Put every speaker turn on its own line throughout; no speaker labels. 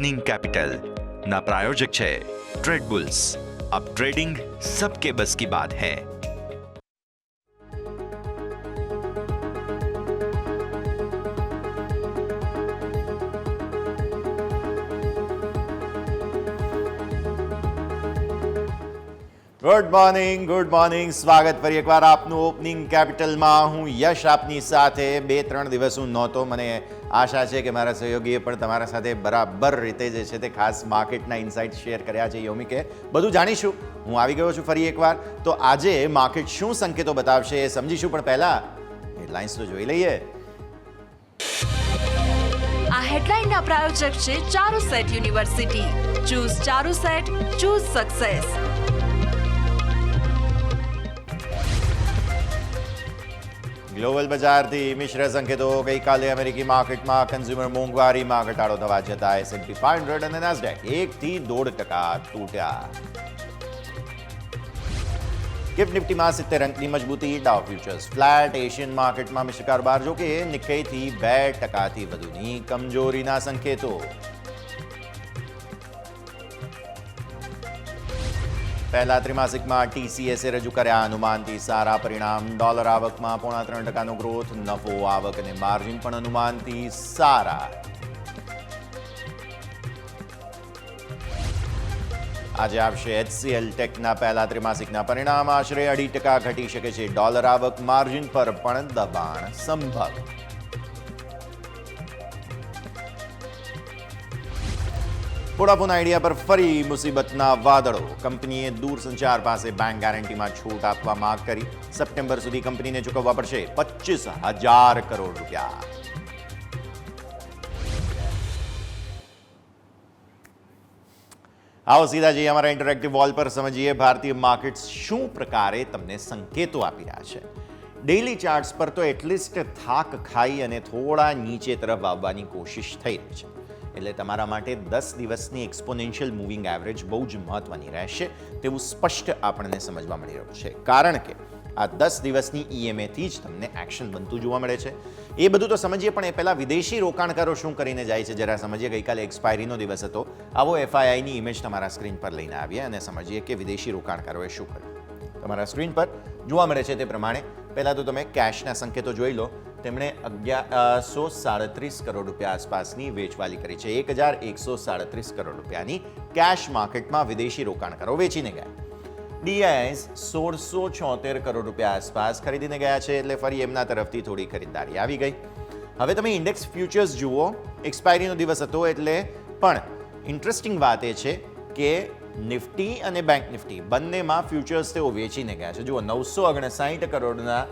Opening capital ना प्रायोजक है ट्रेड बुल्स। अब ट्रेडिंग सबके बस की बात है।
ગુડ મોર્નિંગ સ્વાગત ફરી એકવાર આપનું ઓપનિંગ કેપિટલમાં. હું યશ આપની સાથે 2-3 દિવસ હું નહોતો. મને આશા છે કે મારા સહયોગીએ પણ તમારા સાથે બરાબર રીતે જે છે તે ખાસ માર્કેટના ઇનસાઇટ શેર કર્યા છે. યોમિકે બધું જાણીશું. હું આવી ગયો છું ફરી એકવાર. તો આજે માર્કેટ શું સંકેતો બતાવશે એ સમજીશું, પણ પહેલા હેડલાઇન્સ તો જોઈ લઈએ.
આ હેડલાઇનના પ્રાયોજક છે Charusat university. Choose Charusat, choose success.
Global બજારથી મિશ્ર સંકેતો. ગઈકાલે અમેરિકી માર્કેટમાં કન્ઝ્યુમર મોંઘવારીમાં ઘટાડો થવા જતાં S&P 500 અને નાસ્ડેક 1-1.5% તૂટ્યા. ગિફ્ટ નિફ્ટીમાં 70 અંકની મજબૂતી. ડાઉ ફ્યુચર્સ ફ્લેટ. એશિયન માર્કેટમાં મિશ્ર કારોબાર, જો કે નિક્કેઈથી 2%થી વધુની કમજોરીના સંકેતો. પહેલા ત્રિમાસિકમાં TCS રજૂ કર્યા અનુમાનથી સારા પરિણામ. ડોલર આવકમાં 3.5% ગ્રોથ. નફો, આવક અને માર્જિન પણ અનુમાનથી સારા. આજે આવશે HCL ટેકના પહેલા ત્રિમાસિકના પરિણામ. આશરે 2.5% ઘટી શકે છે ડોલર આવક. માર્જિન પર પણ દબાણ સંભવ. વોડાફોન આઈડિયા પર ફરી મુસીબતના વાદળો. કંપનીએ દૂરસંચાર પાસે બેંક ગેરંટીમાં છૂટ આપવા માંગ કરી. સપ્ટેમ્બર સુધી કંપનીને ચૂકવવા પડશે 25,000 કરોડ રૂપિયા. આવો સીધા જઈએ અમારા ઇન્ટરેક્ટિવ વોલ પર. સમજીએ ભારતીય માર્કેટ્સ શું પ્રકારે તમને સંકેતો આપી રહ્યા છે. ડેઇલી ચાર્ટ્સ પર તો એટલીસ્ટ થાક ખાઈ અને થોડા નીચે તરફ આવવાની કોશિશ થઈ રહી છે. એટલે તમારા માટે 10 દિવસની એક્સપોનેન્શિયલ મૂવિંગ એવરેજ બહુ જ મહત્વની રહેશે તેવું સ્પષ્ટ આપણને સમજવા મળી રહ્યું છે. કારણ કે આ 10 દિવસની EMAથી જ તમને એક્શન બનતું જોવા મળે છે. એ બધું તો સમજીએ, પણ એ પહેલાં વિદેશી રોકાણકારો શું કરીને જાય છે જરા સમજીએ. ગઈકાલે એક્સપાયરીનો દિવસ હતો. આવો FIIની ઇમેજ તમારા સ્ક્રીન પર લઈને આવીએ અને સમજીએ કે વિદેશી રોકાણકારોએ શું કર્યું. તમારા સ્ક્રીન પર જોવા મળે છે તે પ્રમાણે પહેલાં તો તમે કેશના સંકેતો જોઈ લો. તેમણે 1137 કરોડ રૂપિયા આસપાસની વેચવાલી કરી છે. 1137 કરોડ રૂપિયાની કેશ માર્કેટમાં વિદેશી રોકાણકારો વેચીને ગયા. DIs 1676 કરોડ રૂપિયા આસપાસ ખરીદીને ગયા છે. એટલે ફરી એમના તરફથી થોડી ખરીદદારી આવી ગઈ. હવે તમે ઇન્ડેક્સ ફ્યુચર્સ જુઓ. એક્સપાયરીનો દિવસ હતો એટલે, પણ ઇન્ટરેસ્ટિંગ વાત એ છે કે નિફ્ટી અને બેંક નિફ્ટી બંનેમાં ફ્યુચર્સ તેઓ વેચીને ગયા છે. જુઓ, 959 કરોડના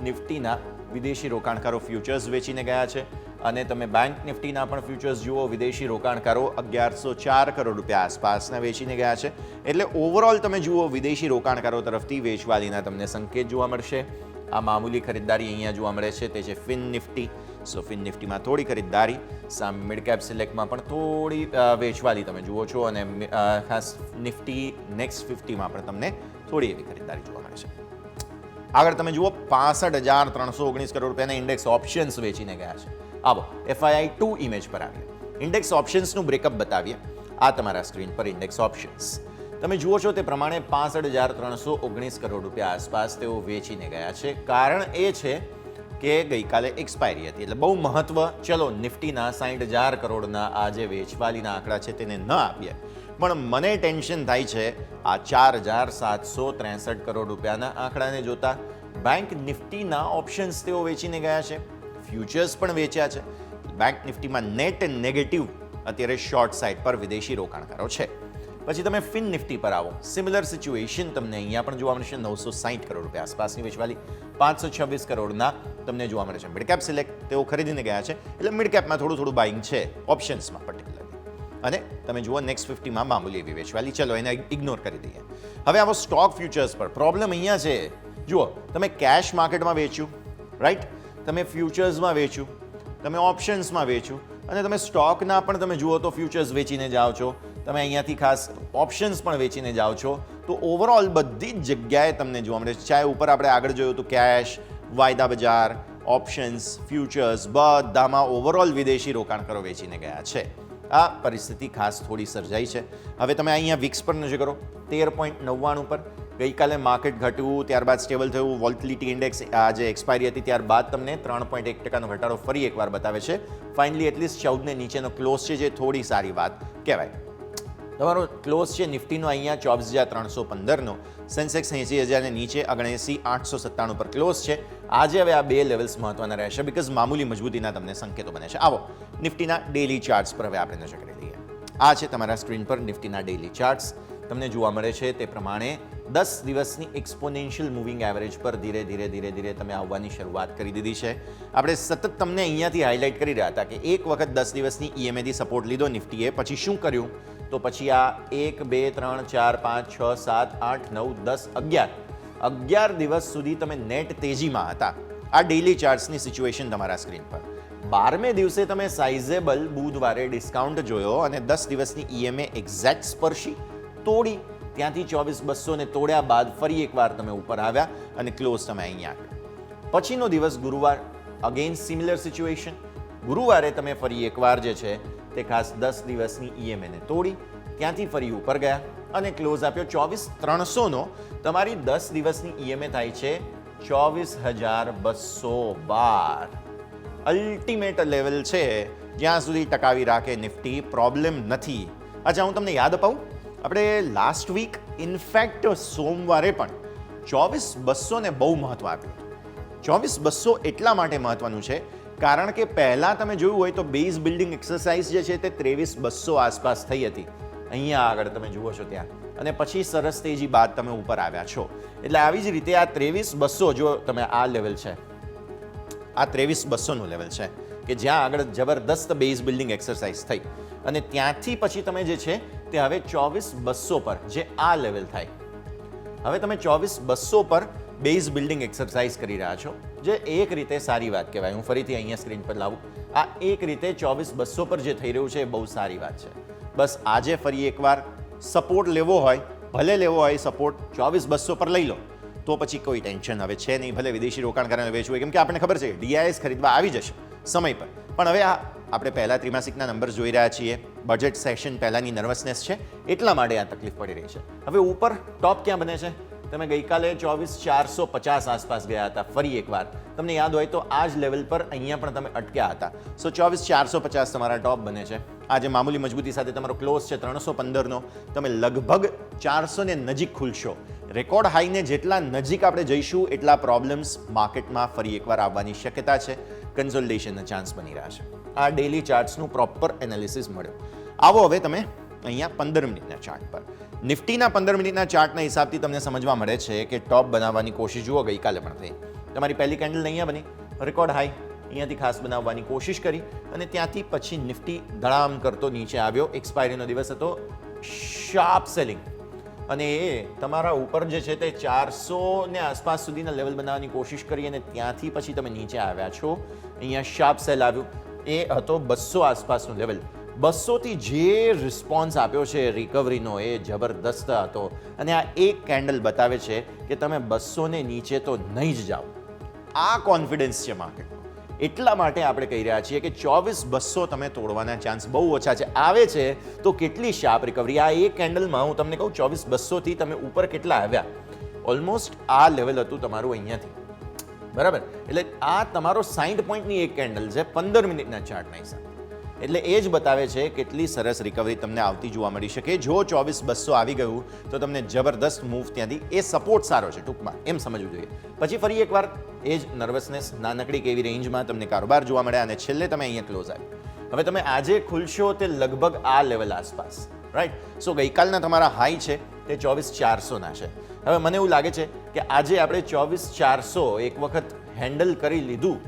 નિફ્ટીના વિદેશી રોકાણકારો ફ્યુચર્સ વેચીને ગયા છે. અને તમે બેંક નિફ્ટીના પણ ફ્યુચર્સ જુઓ, વિદેશી રોકાણકારો 1104 કરોડ રૂપિયા આસપાસના વેચીને ગયા છે. એટલે ઓવરઓલ તમે જુઓ વિદેશી રોકાણકારો તરફથી વેચવાલીના તમને સંકેત જોવા મળશે. આ મામૂલી ખરીદદારી અહીંયા જોવા મળે છે તે છે ફિન નિફ્ટી. સો ફિન નિફ્ટીમાં થોડી ખરીદદારી. સામે મિડ કેપ સિલેક્ટમાં પણ થોડી વેચવાલી તમે જુઓ છો. અને ખાસ નિફ્ટી નેક્સ્ટ 50માં પણ તમને થોડી એવી ખરીદદારી જોવા મળે છે. આગળ તમે જુઓ 65,319 કરોડ રૂપિયાના ઇન્ડેક્સ ઓપ્શન્સ વેચીને ગયા છે. આવો FII2 ઇમેજ પર આવીએ. ઇન્ડેક્સ ઓપ્શન્સનું બ્રેકઅપ બતાવીએ. આ તમારા સ્ક્રીન પર ઇન્ડેક્સ ઓપ્શન્સ તમે જુઓ છો તે પ્રમાણે 65,319 કરોડ રૂપિયા આસપાસ તેઓ વેચીને ગયા છે. કારણ એ છે કે ગઈકાલે એક્સપાયરી હતી એટલે બહુ મહત્વ ચલો નિફ્ટીના 60,000 કરોડના આ જે વેચવાલીના આંકડા છે તેને ન આપીએ, પણ મને ટેન્શન થાય છે આ 4,763 કરોડ રૂપિયાના આંકડાને જોતા. બેંક નિફ્ટીના ઓપ્શન્સ તેઓ વેચીને ગયા છે. ફ્યુચર્સ પણ વેચ્યા છે. બેંક નિફ્ટીમાં નેટ નેગેટિવ અત્યારે શોર્ટ સાઇડ પર વિદેશી રોકાણકારો છે. પછી તમે ફિન નિફ્ટી પર આવો. સિમિલર સિચ્યુએશન તમને અહીંયા પણ જોવા મળશે. 960 કરોડ રૂપિયા આસપાસની વેચવાલી. 526 કરોડના તમને જોવા મળે છે. મિડ કેપ સિલેક્ટ તેઓ ખરીદીને ગયા છે. એટલે મિડ કેપમાં થોડું બાઇંગ છે ઓપ્શન્સમાં પર્ટિક્યુલરલી. અને તમે જુઓ નેક્સ્ટ 50માં મામૂલી એવી વેચવાલી. ચલો એને ઇગ્નોર કરી દઈએ. હવે આવો સ્ટોક ફ્યુચર્સ પર. પ્રોબ્લેમ અહીંયા છે. જુઓ, તમે કેશ માર્કેટમાં વેચ્યું, રાઈટ, તમે ફ્યુચર્સમાં વેચ્યું, તમે ઓપ્શન્સમાં વેચ્યું, અને તમે સ્ટોકના પણ તમે જુઓ તો ફ્યુચર્સ વેચીને જાઓ છો. તમે અહીંયાથી ખાસ ઓપ્શન્સ પણ વેચીને જાઓ છો. તો ઓવરઓલ બધી જ જગ્યાએ તમને જોવા મળે છે. ચાહે ઉપર આપણે આગળ જોયું તો કેશ, વાયદા બજાર, ઓપ્શન્સ, ફ્યુચર્સ બધામાં ઓવરઓલ વિદેશી રોકાણકારો વેચીને ગયા છે. આ પરિસ્થિતિ ખાસ થોડી સર્જાઈ છે. હવે તમે અહીંયા વિક્સ પર નજર કરો, 13.99 પર. ગઈકાલે માર્કેટ ઘટ્યું, ત્યારબાદ સ્ટેબલ થયું. વોલ્ટિલિટી ઇન્ડેક્સ આ જે એક્સપાયરી હતી ત્યારબાદ તમને 3.1% ઘટાડો ફરી એકવાર બતાવે છે. ફાઇનલી એટલીસ્ટ 14 ને નીચેનો ક્લોઝ છે, જે થોડી સારી વાત કહેવાય. તમારો ક્લોઝ છે નિફ્ટીનો અહીંયા 24,315નો, સેન્સેક્સ 80,000 ને નીચે 79,897 પર ક્લોઝ છે. આજે હવે આ બે લેવલ્સ મહત્વના રહેશે, બીકોઝ મામૂલી મજબૂતીના તમને સંકેતો બને છે. આવો નિફ્ટીના ડેલી ચાર્ટ્સ પર હવે આપણે નજર કરી લઈએ. આ છે તમારા સ્ક્રીન પર નિફ્ટીના ડેલી ચાર્ટ્સ. તમને જોવા મળે છે તે પ્રમાણે 10 દિવસની એક્સપોનેન્શિયલ મૂવિંગ એવરેજ પર ધીરે ધીરે તમે આવવાની શરૂઆત કરી દીધી છે. આપણે સતત તમને અહીંયાથી હાઇલાઇટ કરી રહ્યા હતા કે એક વખત 10 દિવસની EMAથી સપોર્ટ લીધો નિફ્ટીએ, પછી શું કર્યું? તો પછી આ 1 2 3 4 5 6 7 8 9 10 11 દિવસ સુધી તમે નેટ તેજીમાં હતા. આ ડેલી ચાર્ટ્સની સિચ્યુએશન તમારા સ્ક્રીન પર. 12મે દિવસે તમે સાઇઝેબલ બુધવારે ડિસ્કાઉન્ટ જોયો અને 10 દિવસની EMA એક્ઝેક્ટ સ્પર્શી તોડી. ત્યાંથી 24,200 ને તોડ્યા બાદ ફરી એકવાર તમે ઉપર આવ્યા અને ક્લોઝ તમે અહીંયા આવ્યા. પછીનો દિવસ ગુરુવાર, અગેન સિમિલર સિચ્યુએશન. ગુરુવારે તમે ફરી એકવાર જે છે તે ખાસ 10 દિવસની EMA ને તોડી, ત્યાંથી ફરી ઉપર ગયા અને ક્લોઝ આપ્યો 24,300નો. તમારી 10 દિવસની EMA થાય છે 24,212. અલ્ટિમેટ લેવલ છે જ્યાં સુધી ટકાવી રાખે નિફ્ટી, પ્રોબ્લેમ નથી. અચ્છા, હું તમને યાદ અપાવું, આપણે લાસ્ટ વીક ઇનફેક્ટ સોમવારે પણ 24,200 ને બહુ મહત્વ આપ્યું. 24,200 એટલા માટે મહત્વનું છે કારણ કે પહેલાં તમે જોયું હોય તો બેઝ બિલ્ડિંગ એક્સરસાઇઝ જે છે તે 23,200 આસપાસ થઈ હતી. અહીંયા આગળ તમે જુઓ છો ત્યાં, અને પછી સરસ તેજી બાદ તમે ઉપર આવ્યા છો. એટલે આવી જ રીતે આ 23,200 જો તમે આ લેવલ છે, આ 23,200નું લેવલ છે કે જ્યાં આગળ જબરદસ્ત બેઝ બિલ્ડિંગ એક્સરસાઇઝ થઈ, અને ત્યાંથી પછી તમે જે છે તે હવે 24,200 પર જે આ લેવલ થાય, હવે તમે 24,200 પર બેઝ બિલ્ડિંગ એક્સરસાઇઝ કરી રહ્યા છો, જે એક રીતે સારી વાત કહેવાય. હું ફરીથી અહીંયા સ્ક્રીન પર લાવું. આ એક રીતે 24,200 પર જે થઈ રહ્યું છે એ બહુ સારી વાત છે. બસ આજે ફરી એકવાર સપોર્ટ લેવો હોય, ભલે લેવો હોય સપોર્ટ 24,200 પર લઈ લો, તો પછી કોઈ ટેન્શન હવે છે નહીં. ભલે વિદેશી રોકાણકારોને વેચવું હોય, કેમ કે આપણને ખબર છે DIS ખરીદવા આવી જશે સમય પર. પણ હવે આ આપણે પહેલા ત્રિમાસિકના નંબર જોઈ રહ્યા છીએ, બજેટ સેશન પહેલાંની નર્વસનેસ છે, એટલા માટે આ તકલીફ પડી રહી છે. હવે ઉપર ટોપ ક્યાં બને છે? તમે ગઈકાલે 24,450 આસપાસ ગયા હતા. ફરી એકવાર તમને યાદ હોય તો આ જ લેવલ પર અહીંયા પણ તમે અટક્યા હતા. સો 24,450 તમારા ટોપ બને છે. આજે મામૂલી મજબૂતી સાથે તમારો ક્લોઝ છે 315નો. તમે લગભગ 400 ને નજીક ખુલશો. રેકોર્ડ હાઈને જેટલા નજીક આપણે જઈશું એટલા પ્રોબ્લેમ્સ માર્કેટમાં ફરી એકવાર આવવાની શક્યતા છે. કન્સોલિડેશનના ચાન્સ બની રહ્યા છે. આ ડેલી ચાર્ટ્સનું પ્રોપર એનાલિસિસ મળ્યો. આવો હવે તમે અહીંયા 15 મિનિટના ચાર્ટ પર. નિફ્ટીના 15 મિનિટના ચાર્ટના હિસાબથી તમને સમજવા મળે છે કે ટોપ બનાવવાની કોશિશ જુઓ ગઈકાલે પણ થઈ. તમારી પહેલી કેન્ડલ અહીંયા બની, રેકોર્ડ હાઈ અહીંયાથી ખાસ બનાવવાની કોશિશ કરી, અને ત્યાંથી પછી નિફ્ટી ધડામ કરતો નીચે આવ્યો. એક્સપાયરીનો દિવસ હતો, શાર્પ સેલિંગ, અને એ તમારા ઉપર જે છે તે 400 ને આસપાસ સુધીના લેવલ બનાવવાની કોશિશ કરી, અને ત્યાંથી પછી તમે નીચે આવ્યા છો. અહીંયા શાર્પ સેલ આવ્યું, એ હતો 200 આસપાસનો લેવલ. 200થી જે રિસ્પોન્સ આપ્યો છે રિકવરીનો એ જબરદસ્ત હતો, અને આ એક કેન્ડલ બતાવે છે કે તમે 200 ને નીચે તો નહીં જ જાઓ. આ કોન્ફિડન્સ છે માર્કેટનો. એટલા માટે આપણે કહી રહ્યા છીએ કે 24,200 તમે તોડવાના ચાન્સ બહુ ઓછા છે. આવે છે તો કેટલી શાર્પ રિકવરી. આ એક કેન્ડલમાં હું તમને કહું 24,200થી તમે ઉપર કેટલા આવ્યા, ઓલમોસ્ટ આ લેવલ હતું તમારું અહીંયાથી, બરાબર. એટલે આ તમારો 60 પોઈન્ટની એક કેન્ડલ છે 15 મિનિટના ચાર્ટના હિસાબે. એટલે એ જ બતાવે છે કેટલી સરસ રિકવરી તમને આવતી જોવા મળી શકે. જો 24,200 આવી ગયું તો તમને જબરદસ્ત મૂવ ત્યાંથી, એ સપોર્ટ સારો છે ટૂંકમાં, એમ સમજવું જોઈએ. પછી ફરી એકવાર એ જ નર્વસનેસ, નાનકડી કેવી રેન્જમાં તમને કારોબાર જોવા મળ્યા, અને છેલ્લે તમે અહીંયા ક્લોઝ આવ્યો. હવે તમે આજે ખુલશો તે લગભગ આ લેવલ આસપાસ, રાઈટ. સો ગઈકાલના તમારા હાઈ છે તે 24,400ના છે. હવે મને એવું લાગે છે કે આજે આપણે 24,400 એક વખત હેન્ડલ કરી લીધું.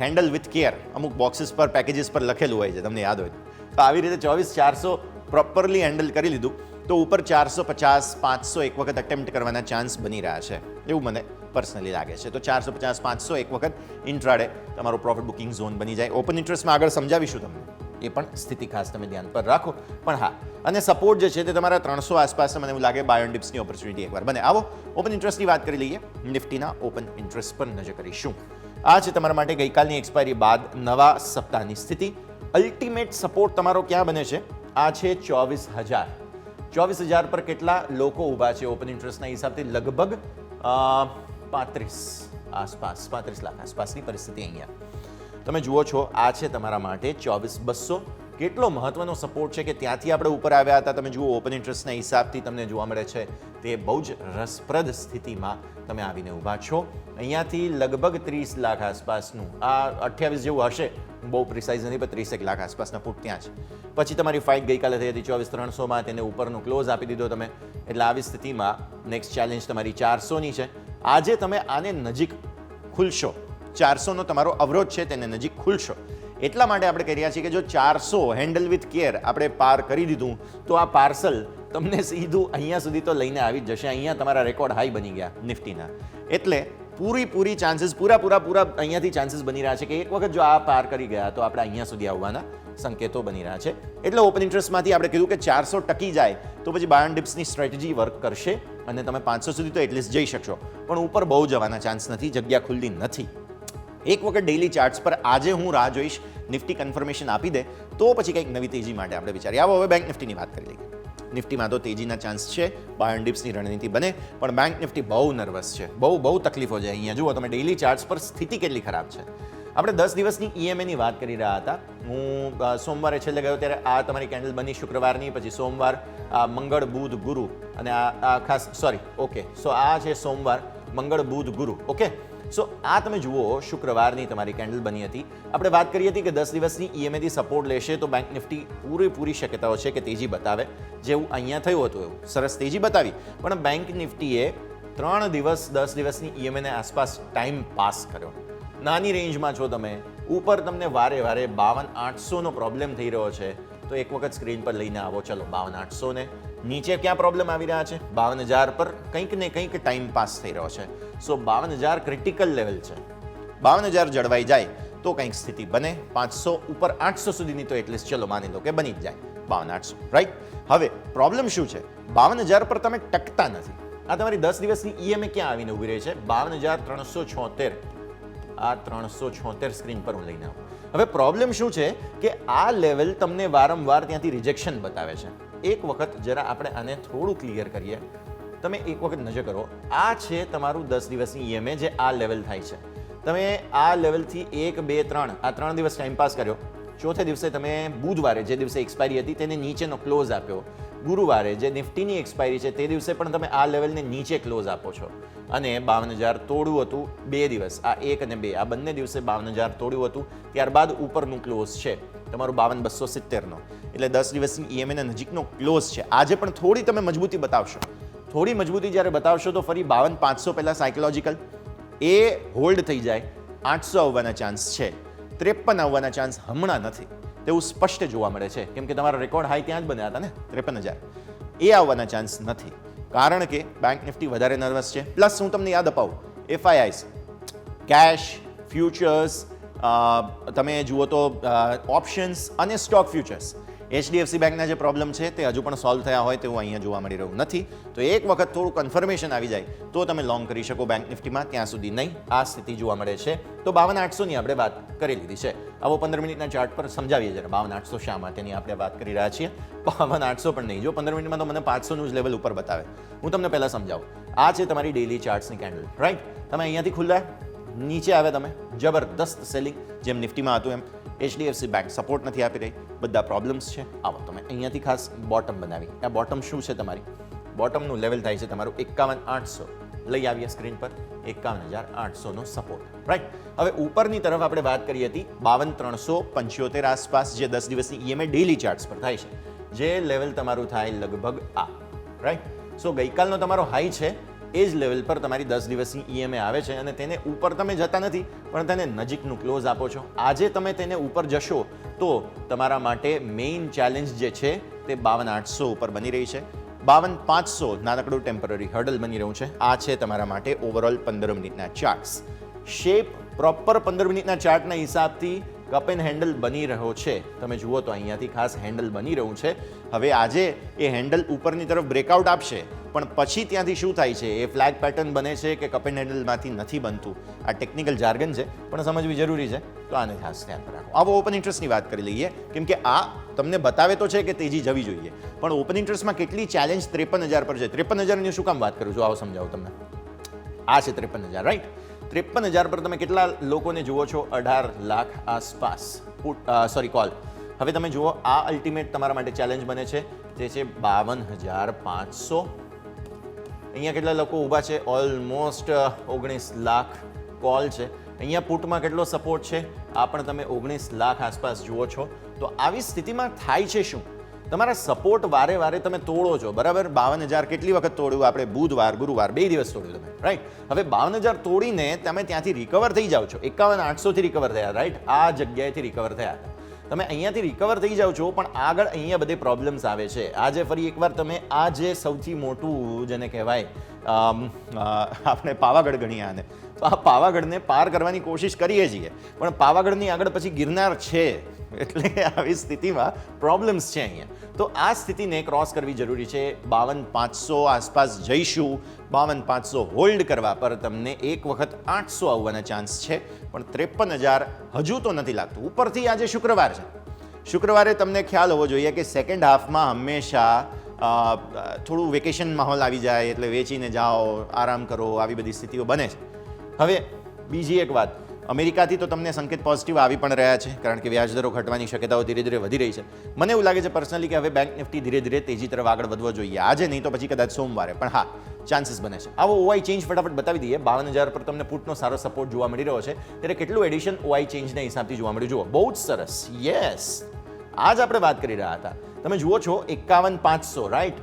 હેન્ડલ વિથ કેર, અમુક બોક્સીસ પર પેકેજીસ પર લખેલું હોય છે, તમને યાદ હોય તો આવી રીતે 24,400 પ્રોપરલી હેન્ડલ કરી લીધું તો ઉપર 450, 500 એક વખત અટેમ્પ્ટ કરવાના ચાન્સ બની રહ્યા છે, એવું મને પર્સનલી લાગે છે. તો 450, 500 એક વખત ઇન્ટ્રાડે તમારો પ્રોફિટ બુકિંગ ઝોન બની જાય. ઓપન ઇન્ટરેસ્ટમાં આગળ સમજાવીશું તમને, એ પણ સ્થિતિ ખાસ તમે ધ્યાન પર રાખો. પણ હા, અને સપોર્ટ જે છે તે તમારા 300 આસપાસ મને એવું લાગે બાય ઓન ડિપ્સની ઓપોર્ચ્યુનિટી એકવાર બને. આવો ઓપન ઇન્ટરેસ્ટની વાત કરી લઈએ. નિફ્ટીના ઓપન ઇન્ટરેસ્ટ પર નજર કરીશું. આ છે તમારા માટે ગઈકાલની એક્સપાયરી બાદ નવા સપ્તાહની સ્થિતિ. અલ્ટિમેટ સપોર્ટ તમારો ક્યાં બને છે? આ છે 24,000. 24,000 પર કેટલા લોકો ઊભા છે ઓપન ઇન્ટરેસ્ટના હિસાબથી? લગભગ 35 લાખ આસપાસની પરિસ્થિતિ અહીંયા તમે જુઓ છો. આ છે તમારા માટે 24,200. કેટલો મહત્વનો સપોર્ટ છે કે ત્યાંથી આપણે ઉપર આવ્યા હતા. તમે જુઓ ઓપન ઇન્ટરેસ્ટના હિસાબથી તમને જોવા મળે છે તે બહુ જ રસપ્રદ સ્થિતિમાં તમે આવીને ઊભા છો. અહીંયાથી લગભગ 30 લાખ આસપાસનું, આ 28 જેવું હશે, બહુ પ્રિસાઇઝ નથી, પણ 30 લાખ આસપાસના ફૂટ ત્યાં છે. પછી તમારી ફાઇટ ગઈકાલે થઈ હતી 24,300માં, તેને ઉપરનો ક્લોઝ આપી દીધો તમે. એટલે આવી સ્થિતિમાં નેક્સ્ટ ચેલેન્જ તમારી 400ની છે. આજે તમે આને નજીક ખુલશો, 400નો તમારો અવરોધ છે તેને નજીક ખુલશો. એટલા માટે આપણે કહી રહ્યા છીએ કે જો 400 હેન્ડલ વિથ કેર આપણે પાર કરી દીધું તો આ પાર્સલ તમને સીધું અહીંયા સુધી તો લઈને આવી જ જશે. અહીંયા તમારા રેકોર્ડ હાઈ બની ગયા નિફ્ટીના. એટલે પૂરી ચાન્સીસ પૂરા અહીંયાથી ચાન્સીસ બની રહ્યા છે કે એક વખત જો આ પાર કરી ગયા તો આપણે અહીંયા સુધી આવવાના સંકેતો બની રહ્યા છે. એટલે ઓપન ઇન્ટરેસ્ટમાંથી આપણે કીધું કે 400 ટકી જાય તો પછી બાય ઓન ડિપ્સની સ્ટ્રેટેજી વર્ક કરશે અને તમે 500 સુધી તો એટલીસ્ટ જઈ શકશો. પણ ઉપર બહુ જવાના ચાન્સ નથી, જગ્યા ખુલ્લી નથી. એક વખત ડેઇલી ચાર્ટ્સ પર આજે હું રાહ જોઈશ નિફ્ટી કન્ફર્મેશન આપી દે તો પછી કંઈક નવી તેજી માટે આપણે વિચારીએ. આવો હવે બેંક નિફ્ટીની વાત કરી લઈએ. નિફ્ટીમાં તો તેજીના ચાન્સ છે, બાય ઓન ડિપ્સની રણનીતિ બને, પણ બેંક નિફ્ટી બહુ નર્વસ છે, બહુ તકલીફો છે. અહીંયા જુઓ તમે ડેઇલી ચાર્ટ્સ પર સ્થિતિ કેટલી ખરાબ છે. આપણે 10 દિવસની EMAની વાત કરી રહ્યા હતા. હું સોમવારે છેલ્લે ગયો ત્યારે આ તમારી કેન્ડલ બની શુક્રવારની, પછી સોમવાર, મંગળ, બુધ, ગુરુ અને આ ખાસ આ છે સોમવાર, મંગળ, બુધ, ગુરુ. ઓકે, સો આ તમે જુઓ શુક્રવારની તમારી કેન્ડલ બની હતી. આપણે વાત કરી હતી કે 10 દિવસની EMAથી સપોર્ટ લેશે તો બેંક નિફ્ટી પૂરેપૂરી શક્યતાઓ છે કે તેજી બતાવે, જેવું અહીંયા થયું હતું એવું સરસ તેજી બતાવી. પણ બેંક નિફ્ટીએ 3 દિવસ 10 દિવસની EMAને આસપાસ ટાઈમ પાસ કર્યો. નાની રેન્જમાં છો તમે, ઉપર તમને વારે 52,800નો પ્રોબ્લેમ થઈ રહ્યો છે તો એક વખત સ્ક્રીન પર લઈને આવો. ચલો 52,800 ને નીચે ક્યાં પ્રોબ્લેમ આવી રહ્યા છે? 52,000 પર કંઈક ને કંઈક ટાઈમ પાસ થઈ રહ્યો છે. સો 52,000 ક્રિટિકલ લેવલ છે. 52,000 જળવાઈ જાય તો કંઈક સ્થિતિ બને. 500 ઉપર 800 સુધીની તો એટલીસ્ટ ચલો માની લો કે બની જ જાય. 52,800 રાઈટ. હવે પ્રોબ્લેમ શું છે? 52,000 પર તમે ટકતા નથી. આ તમારી 10 દિવસની EMA ક્યાં આવીને ઊભી રહી છે? 52,376. આ 376 સ્ક્રીન પર હું લઈને આવું. હવે પ્રોબ્લેમ શું છે કે આ લેવલ તમને વારંવાર ત્યાંથી રિજેક્શન બતાવે છે. એક વખત જરા આપણે આને થોડું ક્લિયર કરીએ. તમે એક વખત નજર કરો. આ છે તમારું 10 દિવસની EMA જે આ લેવલ થાય છે. તમે આ લેવલથી 1, 2, 3 આ 3 દિવસ ટાઈમ પાસ કર્યો. ચોથે દિવસે તમે બુધવારે જે દિવસે એક્સપાયરી હતી તેને નીચેનો ક્લોઝ આપ્યો. ગુરુવારે જે નિફ્ટીની એક્સપાયરી છે તે દિવસે પણ તમે આ લેવલને નીચે ક્લોઝ આપો છો. અને 52,000 તોડવું હતું 2 દિવસ, આ 1 અને 2 આ બંને દિવસે 52,000 તોડ્યું હતું. ત્યારબાદ ઉપરનું ક્લોઝ છે તમારું 52,270નો. એટલે 10 દિવસની EMAના નજીકનો ક્લોઝ છે. આજે પણ થોડી તમે મજબૂતી બતાવશો. થોડી મજબૂતી જ્યારે બતાવશો તો ફરી 52,500 પહેલાં સાયકોલોજીકલ એ હોલ્ડ થઈ જાય. 800 આવવાના ચાન્સ છે, 53 આવવાના ચાન્સ હમણાં નથી તેવું સ્પષ્ટ જોવા મળે છે. કેમ કે તમારા રેકોર્ડ હાઈ ત્યાં જ બન્યા હતા ને 53,000. એ આવવાના ચાન્સ નથી કારણ કે બેંક નિફ્ટી વધારે નર્વસ છે. પ્લસ હું તમને યાદ અપાવું, FIIs, કેશ, ફ્યુચર્સ, તમે જુઓ તો ઓપ્શન્સ અને સ્ટોક ફ્યુચર્સ, HDFC બેંકના જે પ્રોબ્લેમ છે તે હજુ પણ સોલ્વ થયા હોય તેવું અહીંયા જોવા મળી રહ્યું નથી. તો એક વખત થોડું કન્ફર્મેશન આવી જાય તો તમે લોંગ કરી શકો બેંક નિફ્ટીમાં, ત્યાં સુધી નહીં. આ સ્થિતિ જોવા મળે છે. તો 52,800ની આપણે વાત કરી લીધી છે. આવો 15 મિનિટના ચાર્ટ પર સમજાવીએ જરા 52,800 શા માટેની આપણે વાત કરી રહ્યા છીએ. 52,800 પણ નહીં, જો 15 મિનિટમાં તો મને 500નું જ લેવલ ઉપર બતાવે. હું તમને પહેલાં સમજાવું. આ છે તમારી ડેઇલી ચાર્ટ્સની કેન્ડલ, રાઈટ. તમે અહીંયાથી ખુલ્લા નીચે આવે, તમે જબરદસ્ત સેલિંગ જેમ નિફ્ટીમાં હતું એમ. HDFC બેંક સપોર્ટ નથી આપી રહી, બધા પ્રોબ્લેમ્સ છે. આવો તમે અહીંયાથી ખાસ બોટમ બનાવી. આ બોટમ શું છે તમારી? બોટમનું લેવલ થાય છે તમારું 51,800. લઈ આવીએ સ્ક્રીન પર 51,800નો સપોર્ટ, રાઈટ. હવે ઉપરની તરફ આપણે વાત કરી હતી 52,375 આસપાસ જે 10 દિવસની EMA ડેઇલી ચાર્ટ્સ પર થાય છે, જે લેવલ તમારું થાય લગભગ આ, રાઈટ. સો ગઈકાલનો તમારો હાઈ છે એ જ લેવલ પર તમારી 10 દિવસની EMA આવે છે અને તેને ઉપર તમે જતા નથી પણ તેને નજીકનું ક્લોઝ આપો છો. આજે તમે તેને ઉપર જશો તો તમારા માટે મેઇન ચેલેન્જ જે છે તે 52,800 ઉપર બની રહી છે. 52,500 નાનકડું ટેમ્પરરી હર્ડલ બની રહ્યું છે. આ છે તમારા માટે ઓવરઓલ 15 મિનિટના ચાર્ટ્સ. શેપ પ્રોપર 15 મિનિટના ચાર્ટના હિસાબથી કપ એન્ડ હેન્ડલ બની રહ્યો છે. તમે જુઓ તો અહીંયાથી ખાસ હેન્ડલ બની રહ્યું છે. હવે આજે એ હેન્ડલ ઉપરની તરફ બ્રેકઆઉટ આપશે, પણ પછી ત્યાંથી શું થાય છે, એ ફ્લેગ પેટર્ન બને છે કે કપ એન્ડ હેન્ડલમાંથી નથી બનતું. આ ટેકનિકલ જાર્ગન છે, પણ સમજવી જરૂરી છે, તો આને ખાસ ધ્યાન પર રાખો. આવો ઓપન ઇન્ટરેસ્ટની વાત કરી લઈએ, કેમ કે આ તમને બતાવે તો છે કે તેજી જવી જોઈએ, પણ ઓપન ઇન્ટરેસ્ટમાં કેટલી ચેલેન્જ 53,000 પર છે. 53,000ની શું કામ વાત કરું છું, આવો સમજાવું તમને. આ છે 53,000, રાઈટ? 53,000 પર તમે કેટલા લોકોને જુઓ છો? 18 લાખ આસપાસ કોલ. હવે તમે જુઓ, આ અલ્ટિમેટ તમારા માટે ચેલેન્જ બને છે, જે છે 52,500. અહીંયા કેટલા લોકો ઊભા છે? ઓલમોસ્ટ 19 લાખ કોલ છે. અહીંયા પુટમાં કેટલો સપોર્ટ છે? આ પણ તમે 19 લાખ આસપાસ જુઓ છો. તો આવી સ્થિતિમાં થાય છે શું? તમારા સપોર્ટ વારે વારે તમે તોડો છો, બરાબર? 52,000 કેટલી વખત તોડ્યું આપણે? બુધવાર, ગુરુવાર, 2 દિવસ તોડ્યું તમે, રાઈટ? હવે 52,000 તોડીને તમે ત્યાંથી રિકવર થઈ જાઓ છો. 51,800થી રિકવર થયા, રાઈટ? આ જગ્યાએથી રિકવર થયા હતા. તમે અહીંયાથી રિકવર થઈ જાઓ છો, પણ આગળ અહીંયા બધે પ્રોબ્લેમ્સ આવે છે. આજે ફરી એકવાર તમે આ જે સૌથી મોટું જેને કહેવાય, આપણે પાવાગઢ ગણીએ આને, તો આ પાવાગઢને પાર કરવાની કોશિશ કરીએ છીએ, પણ પાવાગઢની આગળ પછી ગિરનાર છે, એટલે આવી સ્થિતિમાં પ્રોબ્લેમ્સ છે અહીંયા. તો આ સ્થિતિને ક્રોસ કરવી જરૂરી છે. 52,500 આસપાસ જઈશું. 52,500 હોલ્ડ કરવા પર તમને એક વખત 800 આવવાના ચાન્સ છે, પણ 53,000 હજુ તો નથી લાગતું. ઉપરથી આજે શુક્રવાર છે. શુક્રવારે તમને ખ્યાલ હોવો જોઈએ કે સેકન્ડ હાફમાં હંમેશા થોડું વેકેશન માહોલ આવી જાય, એટલે વેચીને જાઓ, આરામ કરો, આવી બધી સ્થિતિઓ બને છે. હવે બીજી એક વાત, અમેરિકાથી તો તમને સંકેત પોઝિટિવ આવી પણ રહ્યા છે, કારણ કે વ્યાજદરો ઘટવાની શક્યતાઓ ધીરે ધીરે વધી રહી છે. મને એવું લાગે છે પર્સનલી કે હવે બેંક નિફ્ટી ધીરે ધીરે તેજી તરફ આગળ વધવો જોઈએ. આજે નહીં તો પછી કદાચ સોમવારે, પણ હા, ચાન્સીસ બને છે. આવો ઓઆઈ ચેન્જ ફટાફટ બતાવી દઈએ. 52,000 પર તમને પુટનો સારો સપોર્ટ જોવા મળી રહ્યો છે, ત્યારે કેટલું એડિશન ઓઆઈ ચેન્જના હિસાબથી જોવા મળ્યું જુઓ. બહુ જ સરસ, યસ, આ જ આપણે વાત કરી રહ્યા હતા. તમે જુઓ છો 51,500, રાઈટ?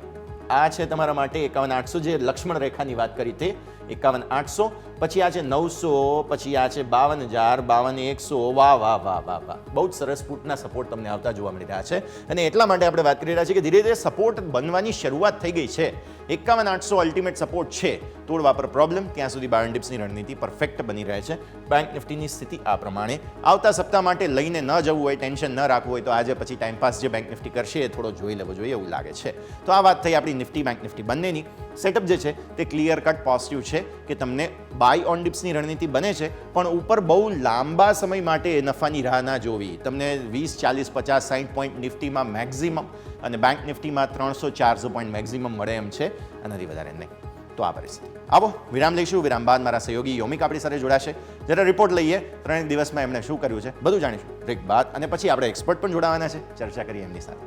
આ છે તમારા માટે 51,800, જે લક્ષ્મણ રેખાની વાત કરી તે 51,800. પછી આ છે 900, પછી આ છે 52,000, 52,100. વાહ વાહ વાહ વાહ વાહ, બહુ જ સરસ પુટના સપોર્ટ તમને આવતા જોવા મળી રહ્યા છે. અને એટલા માટે આપણે વાત કરી રહ્યા છીએ કે ધીરે ધીરે સપોર્ટ બનવાની શરૂઆત થઈ ગઈ છે. 51,800 અલ્ટિમેટ સપોર્ટ છે. તોડવા પર પ્રોબ્લેમ, ત્યાં સુધી બાય ડિપ્સની રણનીતિ પરફેક્ટ બની રહે છે. બેંક નિફ્ટીની સ્થિતિ આ પ્રમાણે. આવતા સપ્તાહ માટે લઈને ન જવું હોય, ટેન્શન ન રાખવું હોય, તો આજે પછી ટાઈમપાસ જે બેંક નિફ્ટી કરશે એ થોડો જોઈ લેવો જોઈએ એવું લાગે છે. તો આ વાત થઈ આપણી નિફ્ટી બેંક નિફ્ટી બંનેની. સેટઅપ જે છે તે ક્લિયર કટ પોઝિટિવ છે કે તમને બાય ઓન ડિપ્સની રણનીતિ બને છે, પણ ઉપર બહુ લાંબા સમય માટે નફાની રાહ ના જોવી. તમને 20, 40, 50, 60 પોઈન્ટ નિફ્ટીમાં મેક્ઝિમમ અને બેંક નિફ્ટીમાં 300-400 પોઈન્ટ મેક્ઝિમમ મળે એમ છે, આનાથી વધારે નહીં. તો આ પરિસ્થિતિ. આવો વિરામ લઈશું. વિરામ બાદ મારા સહયોગી યોમિક આપણી સાથે જોડાશે. જરા રિપોર્ટ લઈએ 3 દિવસમાં એમણે શું કર્યું છે, બધું જાણીશું બ્રેક બાદ. અને પછી આપણે એક્સપર્ટ પણ જોડાવાના છે, ચર્ચા કરીએ એમની સાથે.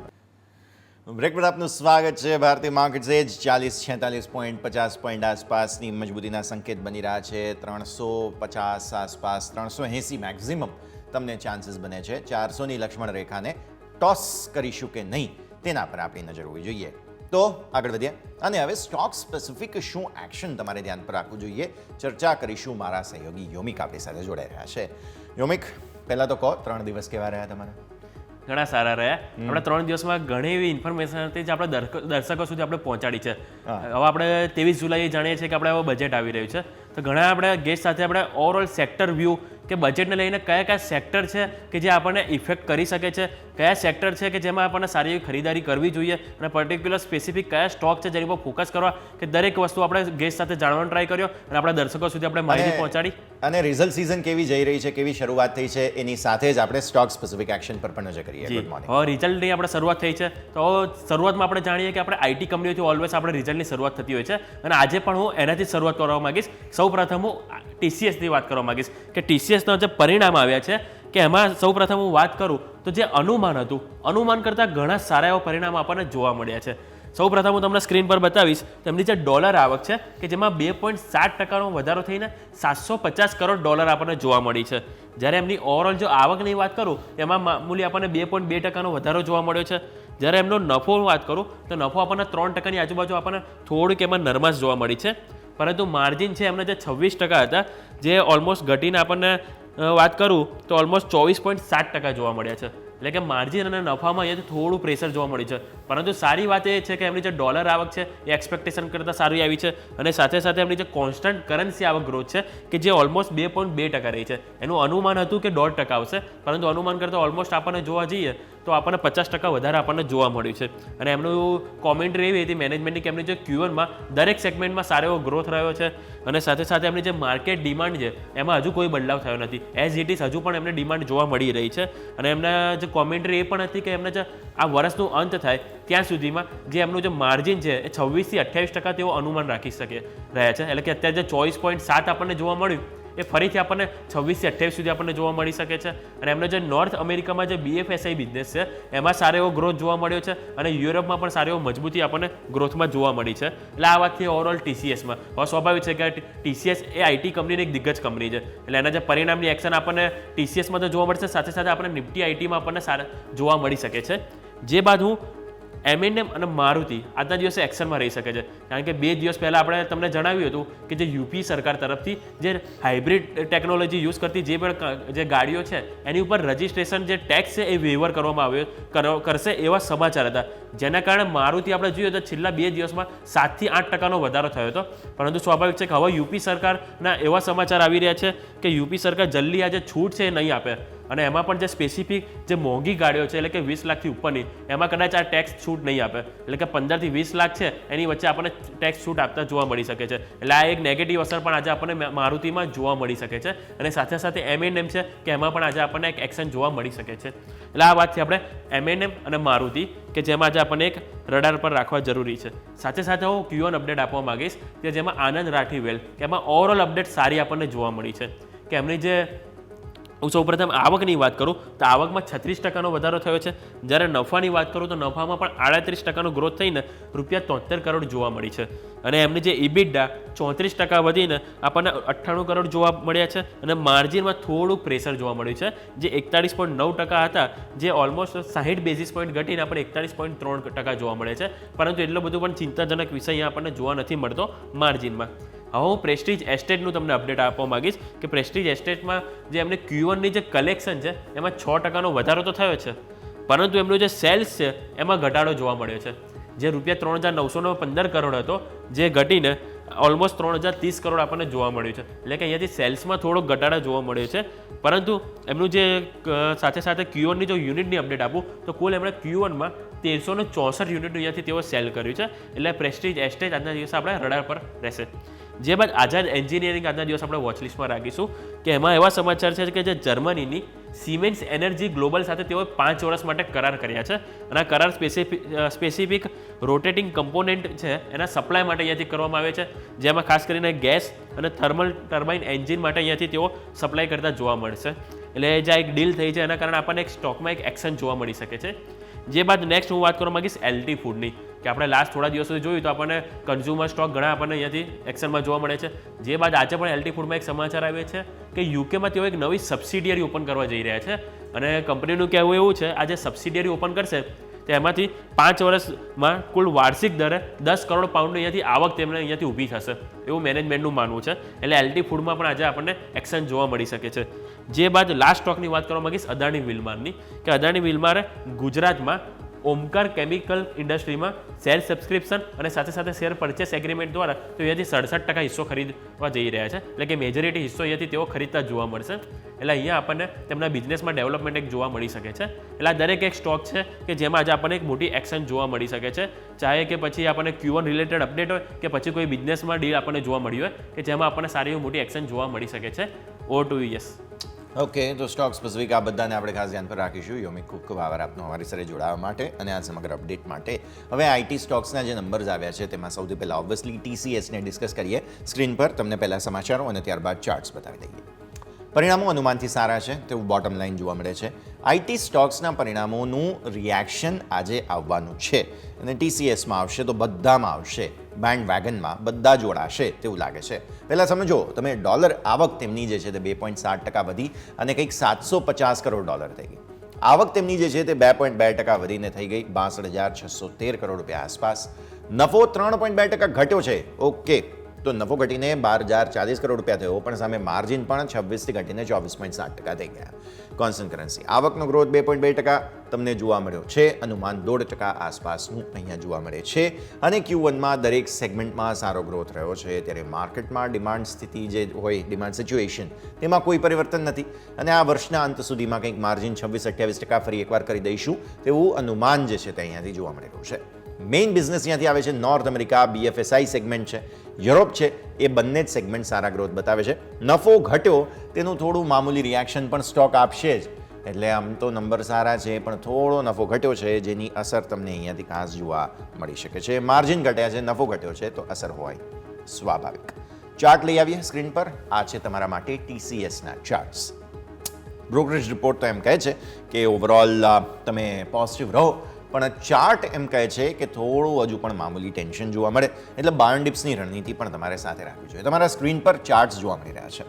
બ્રેક પર આપનું સ્વાગત છે. ભારતીય માર્કેટ્સ એ જ 40-46 પોઈન્ટ 50 પોઈન્ટ આસપાસની મજબૂતીના સંકેત બની રહ્યા છે. 350 આસપાસ, 380 મેક્ઝિમમ તમને ચાન્સીસ બને છે. 400ની લક્ષ્મણ રેખાને ટોસ કરીશું કે નહીં, તેના પર આપણી નજર હોવી જોઈએ. તો આગળ વધીએ અને હવે સ્ટોક સ્પેસિફિક શું એક્શન તમારે ધ્યાન પર રાખવું જોઈએ, ચર્ચા કરીશું. મારા સહયોગી યોમિક આપણી સાથે જોડાઈ રહ્યા છે. યોમિક, પહેલાં તો કહો, 3 દિવસ કેવા રહ્યા તમારા?
ઘણા સારા રહ્યા. આપણે 3 દિવસમાં ઘણી એવી ઇન્ફોર્મેશન હતી જે આપણે દર્શકો સુધી આપણે પહોંચાડી છે. હવે આપણે 23 જુલાઈએ જાણીએ છીએ કે આપણે હવે બજેટ આવી રહ્યું છે, તો ઘણા આપણે ગેસ્ટ સાથે આપણે ઓવરઓલ સેક્ટર વ્યૂ કે બજેટને લઈને કયા કયા સેક્ટર છે કે જે આપણને ઇફેક્ટ કરી શકે છે, કયા સેક્ટર છે કે જેમાં આપણને સારી એવી ખરીદારી કરવી જોઈએ, અને પર્ટિક્યુલર સ્પેસિફિક કયા સ્ટોક છે જેની પર ફોકસ કરવા, કે દરેક વસ્તુ આપણે ગેસ્ટ સાથે જાણવાનો ટ્રાય કર્યો અને આપણા દર્શકો સુધી આપણે માહિતી પહોંચાડી.
અને રિઝલ્ટ સિઝન કેવી જઈ રહી છે, કેવી શરૂઆત થઈ છે, એની સાથે જ આપણે સ્ટોક સ્પેસિફિક એક્શન પર પણ નજર કરીએ. Good morning.
હવે રિઝલ્ટની આપણે શરૂઆત થઈ છે, તો શરૂઆતમાં આપણે જાણીએ કે આપણે આઈટી કંપનીઓથી ઓલવેઝ આપણે રિઝલ્ટની શરૂઆત થતી હોય છે, અને આજે પણ હું એનાથી શરૂઆત કરવા માંગીશ. સૌપ્રથમ હું TCSની વાત કરવા માંગીશ કે TCSના જે પરિણામ આવ્યા છે કે એમાં સૌપ્રથમ હું વાત કરું તો જે અનુમાન હતું, અનુમાન કરતાં ઘણા સારા એવા પરિણામ આપણને જોવા મળ્યા છે. સૌપ્રથમ હું તમને સ્ક્રીન પર બતાવીશ તેમની જે ડોલર આવક છે કે જેમાં 2.7% વધારો થઈને $750 કરોડ આપણને જોવા મળી છે. જ્યારે એમની ઓવરઓલ જો આવકની વાત કરું એમાં મામૂલી આપણને 2.2% વધારો જોવા મળ્યો છે. જ્યારે એમનો નફોની વાત કરું તો નફો આપણને 3%ની આજુબાજુ આપણને થોડીક એમાં નરમાશ જોવા મળી છે, પરંતુ માર્જિન છે એમને જે 26% હતા, જે ઓલમોસ્ટ ઘટીને આપણને વાત કરું તો ઓલમોસ્ટ 24.7% જોવા મળ્યા છે. એટલે કે માર્જિન અને નફામાં અહીંયાથી થોડું પ્રેશર જોવા મળ્યું છે. પરંતુ સારી વાત એ છે કે એમની જે ડોલર આવક છે એ એક્સપેક્ટેશન કરતાં સારી આવી છે અને સાથે સાથે એમની જે કોન્સ્ટન્ટ કરન્સી આવક ગ્રોથ છે કે જે ઓલમોસ્ટ 2.2% રહી છે. એનું અનુમાન હતું કે 1.5% આવશે, પરંતુ અનુમાન કરતાં ઓલમોસ્ટ આપણને જોવા જઈએ તો આપણને 50% વધારે આપણને જોવા મળ્યું છે. અને એમનું કોમેન્ટ્રી એવી હતી મેનેજમેન્ટની કે એમની જે Q1માં દરેક સેગમેન્ટમાં સારો એવો ગ્રોથ રહ્યો છે અને સાથે સાથે એમની જે માર્કેટ ડિમાન્ડ છે એમાં હજુ કોઈ બદલાવ થયો નથી. એઝ ઇટ ઇઝ હજુ પણ એમને ડિમાન્ડ જોવા મળી રહી છે. અને એમના જે કોમેન્ટ્રી એ પણ હતી કે એમને જે આ વર્ષનું અંત થાય ત્યાં સુધીમાં જે એમનું જે માર્જિન છે એ 26% થી 28% તેઓ અનુમાન રાખી શકે રહ્યા છે. એટલે કે અત્યારે જે 24.7 આપણને જોવા મળ્યું એ ફરીથી આપણને 26 થી 28 સુધી આપણને જોવા મળી શકે છે. અને એમનો જે નોર્થ અમેરિકામાં જે BFSI બિઝનેસ છે એમાં સારો એવો ગ્રોથ જોવા મળ્યો છે અને યુરોપમાં પણ સારો એવો મજબૂતી આપણને ગ્રોથમાં જોવા મળી છે. એટલે આ વાતથી ઓવરઓલ TCSમાં હવે સ્વાભાવિક છે કે TCS એ IT કંપનીની એક દિગ્ગજ કંપની છે. એટલે એના જે પરિણામની એક્શન આપણને TCSમાં તો જોવા મળશે, સાથે સાથે આપણને નિફ્ટી ITમાં આપણને સારા જોવા મળી શકે છે. જે બાદ હું M&M અને મારુતિ આજના દિવસે એક્શનમાં રહી શકે છે. કારણ કે 2 દિવસ પહેલાં આપણે તમને જણાવ્યું હતું કે જે યુપી સરકાર તરફથી જે હાઇબ્રિડ ટેકનોલોજી યુઝ કરતી જે પણ જે ગાડીઓ છે એની ઉપર રજિસ્ટ્રેશન જે ટેક્સ છે એ વેવર કરવામાં કરશે એવા સમાચાર હતા. જેના કારણે મારુતિ આપણે જોઈએ તો છેલ્લા 2 દિવસમાં 7 થી 8% વધારો થયો હતો. પરંતુ સ્વાભાવિક છે કે હવે યુપી સરકારના એવા સમાચાર આવી રહ્યા છે કે યુપી સરકાર જલ્દી આ જે છૂટ છે એ નહીં આપે અને એમાં પણ જે સ્પેસિફિક જે મોંઘી ગાડીઓ છે એટલે કે 20 લાખથી ઉપરની એમાં કદાચ આ ટેક્સ છૂટ નહીં આપે. એટલે કે 15 થી 20 લાખ છે એની વચ્ચે આપણને ટેક્સ છૂટ આપતા જોવા મળી શકે છે. એટલે આ એક નેગેટિવ અસર પણ આજે આપણને મારુતિમાં જોવા મળી શકે છે. અને સાથે સાથે M&M છે કે એમાં પણ આજે આપણને એક એક્શન જોવા મળી શકે છે. એટલે આ વાતથી આપણે M&M અને મારુતિ કે જેમાં આજે આપણને એક રડાર પર રાખવા જરૂરી છે. સાથે સાથે હું Q1 અપડેટ આપવા માંગીશ કે જેમાં આનંદ રાઠી વેલ કે એમાં ઓવરઓલ અપડેટ સારી આપણને જોવા મળી છે કે એમની જે હું સૌપ્રથમ આવકની વાત કરું તો આવકમાં 36% વધારો થયો છે. જ્યારે નફાની વાત કરું તો નફામાં પણ 38% ગ્રોથ થઈને ₹73 કરોડ જોવા મળી છે. અને એમની જે EBITDA 34% વધીને આપણને 98 કરોડ જોવા મળ્યા છે. અને માર્જિનમાં થોડુંક પ્રેશર જોવા મળ્યું છે જે 41.9% હતા જે ઓલમોસ્ટ 60 બેઝિસ પોઈન્ટ ઘટીને આપણે 41.3% જોવા મળે છે. પરંતુ એટલો બધું પણ ચિંતાજનક વિષય અહીંયા આપણને જોવા નથી મળતો માર્જિનમાં. હવે હું પ્રેસ્ટીજ એસ્ટેટનું તમને અપડેટ આપવા માંગીશ કે પ્રેસ્ટીજ એસ્ટેટમાં જે એમને Q1ની જે કલેક્શન છે એમાં 6% વધારો તો થયો છે, પરંતુ એમનો જે સેલ્સ છે એમાં ઘટાડો જોવા મળ્યો છે. જે ₹3,915 કરોડ હતો જે ઘટીને ઓલમોસ્ટ 3,030 કરોડ આપણને જોવા મળ્યું છે. એટલે કે અહીંયાથી સેલ્સમાં થોડોક ઘટાડો જોવા મળ્યો છે. પરંતુ એમનું જે સાથે સાથે Q1ની જો યુનિટની અપડેટ આપું તો કુલ એમણે Q1માં 1364 યુનિટ અહીંયાથી તેઓ સેલ કર્યું છે. એટલે પ્રેસ્ટીજ એસ્ટેટ આજના દિવસે આપણે રડાર પર રહેશે. જે બાદ આઝાદ એન્જિનિયરિંગ આજના દિવસ આપણે વોચલિસ્ટમાં રાખીશું કે એમાં એવા સમાચાર છે કે જે જર્મનીની સિમેન્સ એનર્જી ગ્લોબલ સાથે તેઓએ 5 વર્ષ માટે કરાર કર્યા છે. અને આ કરાર સ્પેસિફિક રોટેટિંગ કમ્પોનેન્ટ છે એના સપ્લાય માટે અહીંયાથી કરવામાં આવે છે. જેમાં ખાસ કરીને ગેસ અને થર્મલ ટર્બાઇન એન્જિન માટે અહીંયાથી તેઓ સપ્લાય કરતા જોવા મળશે. એટલે જે એક ડીલ થઈ છે એના કારણે આપણને એક સ્ટોકમાં એક એક્શન જોવા મળી શકે છે. જે બાદ નેક્સ્ટ હું વાત કરવા માંગીશ LT ફૂડની કે આપણે લાસ્ટ થોડા દિવસો જોયું તો આપણને કન્ઝ્યુમર સ્ટોક ઘણા આપણને અહીંયાથી એક્શનમાં જોવા મળે છે. જે બાદ આજે પણ LT ફૂડમાં એક સમાચાર આવે છે કે યુકેમાં તેઓ એક નવી સબસિડિયરી ઓપન કરવા જઈ રહ્યા છે. અને કંપનીનું કહેવું એવું છે આ જે સબસિડિયરી ઓપન કરશે તો એમાંથી 5 વર્ષમાં કુલ વાર્ષિક દરે £10 કરોડ અહીંયાથી આવક તેમને અહીંયાથી ઊભી થશે એવું મેનેજમેન્ટનું માનવું છે. એટલે LT ફૂડમાં પણ આજે આપણને એક્શન જોવા મળી શકે છે. જે બાદ લાસ્ટ સ્ટોકની વાત કરવા માંગીશ અદાણી વિલમારની કે અદાણી વિલમારે ગુજરાતમાં ઓમકાર કેમિકલ ઇન્ડસ્ટ્રીમાં શેર સબસ્ક્રિપ્શન અને સાથે સાથે શેર પરચેસ એગ્રીમેન્ટ દ્વારા તો અહીંયાથી 67% હિસ્સો ખરીદવા જઈ રહ્યા છે. એટલે કે મેજોરિટી હિસ્સો અહીંયાથી તેઓ ખરીદતા જોવા મળશે. એટલે અહીંયા આપણને તેમના બિઝનેસમાં ડેવલપમેન્ટ એક જોવા મળી શકે છે. એટલે આ દરેક એક સ્ટોક છે કે જેમાં આજે આપણને એક મોટી એક્શન જોવા મળી શકે છે. ચાહે કે પછી આપણને Q1 રિલેટેડ અપડેટ હોય કે પછી કોઈ બિઝનેસમાં ડીલ આપણને જોવા મળી હોય કે જેમાં આપણને સારી એવી મોટી એક્શન જોવા મળી શકે છે. Over to yes.
ઓકે, તો સ્ટોક સ્પેસિફિક આ બધાને આપણે ખાસ ધ્યાન પર રાખીશું. યોમિક, ખૂબ ખૂબ આભાર આપનો અમારી સાથે જોડાવા માટે અને આ સમગ્ર અપડેટ માટે. હવે IT સ્ટોક્સના જે નંબર્સ આવ્યા છે તેમાં સૌથી પહેલાં ઓબ્વિયસલી TCSને ડિસ્કસ કરીએ. સ્ક્રીન પર તમને પહેલાં સમાચારો અને ત્યારબાદ ચાર્ટ્સ બતાવી દઈએ. પરિણામો અનુમાનથી સારા છે તેવું બોટમ લાઇન જોવા મળે છે. IT સ્ટોક્સના પરિણામોનું રિએક્શન આજે આવવાનું છે અને TCSમાં આવશે તો બધામાં આવશે. બેન્ડ વેગનમાં બધા જોડાશે તેવું લાગે છે. પહેલાં સમજો તમે ડોલર આવક તેમની જે છે તે 2.7% વધી અને કંઈક $750 કરોડ થઈ ગઈ. આવક તેમની જે છે તે 2.2% વધીને થઈ ગઈ 62,613 કરોડ રૂપિયા આસપાસ. નફો 3.2% ઘટ્યો છે. ઓકે, તો નફો ઘટીને 12,040 કરોડ રૂપિયા થયો, પણ સામે માર્જિન પણ 26થી ઘટીને 24.7% થઈ ગયા. કોન્સ્ટન્ટ કરન્સી આવકનો ગ્રોથ 2.2% તમને જોવા મળ્યો છે, અનુમાન 1.5% આસપાસનું અહીંયા જોવા મળે છે. અને Q1માં દરેક સેગમેન્ટમાં સારો ગ્રોથ રહ્યો છે. ત્યારે માર્કેટમાં ડિમાન્ડ સ્થિતિ જે હોય, ડિમાન્ડ સિચ્યુએશન, તેમાં કોઈ પરિવર્તન નથી અને આ વર્ષના અંત સુધીમાં કંઈક માર્જિન 26-28% ફરી એકવાર કરી દઈશું તેવું અનુમાન જે છે તે અહીંયાથી જોવા મળી રહ્યું છે. મેઇન બિઝનેસ અહીંયાથી આવે છે નોર્થ અમેરિકા, BFSI સેગમેન્ટ છે, યુરોપ છે, એ બંને જ સેગમેન્ટ સારા ગ્રોથ બતાવે છે. નફો ઘટ્યો તેનું થોડું મામૂલી રિએક્શન પણ સ્ટોક આપશે જ, એટલે આમ તો નંબર સારા છે પણ થોડો નફો ઘટ્યો છે જેની અસર તમને અહીંયાથી ખાસ જોવા મળી શકે છે. માર્જિન ઘટ્યા છે, નફો ઘટ્યો છે તો અસર હોય સ્વાભાવિક. ચાર્ટ લઈ આવીએ સ્ક્રીન પર. આ છે તમારા માટે TCSના ચાર્ટ્સ. બ્રોકરેજ રિપોર્ટ તો એમ કહે છે કે ઓવરઓલ તમે પોઝિટિવ રહો, પણ ચાર્ટ એમ કહે છે કે થોડું હજુ પણ મામૂલી ટેન્શન જોવા મળે, એટલે બાય એન્ડ ડિપ્સની રણનીતિ પણ તમારે સાથે રાખવી જોઈએ. તમારા સ્ક્રીન પર ચાર્ટ્સ જોવા મળી રહ્યા છે.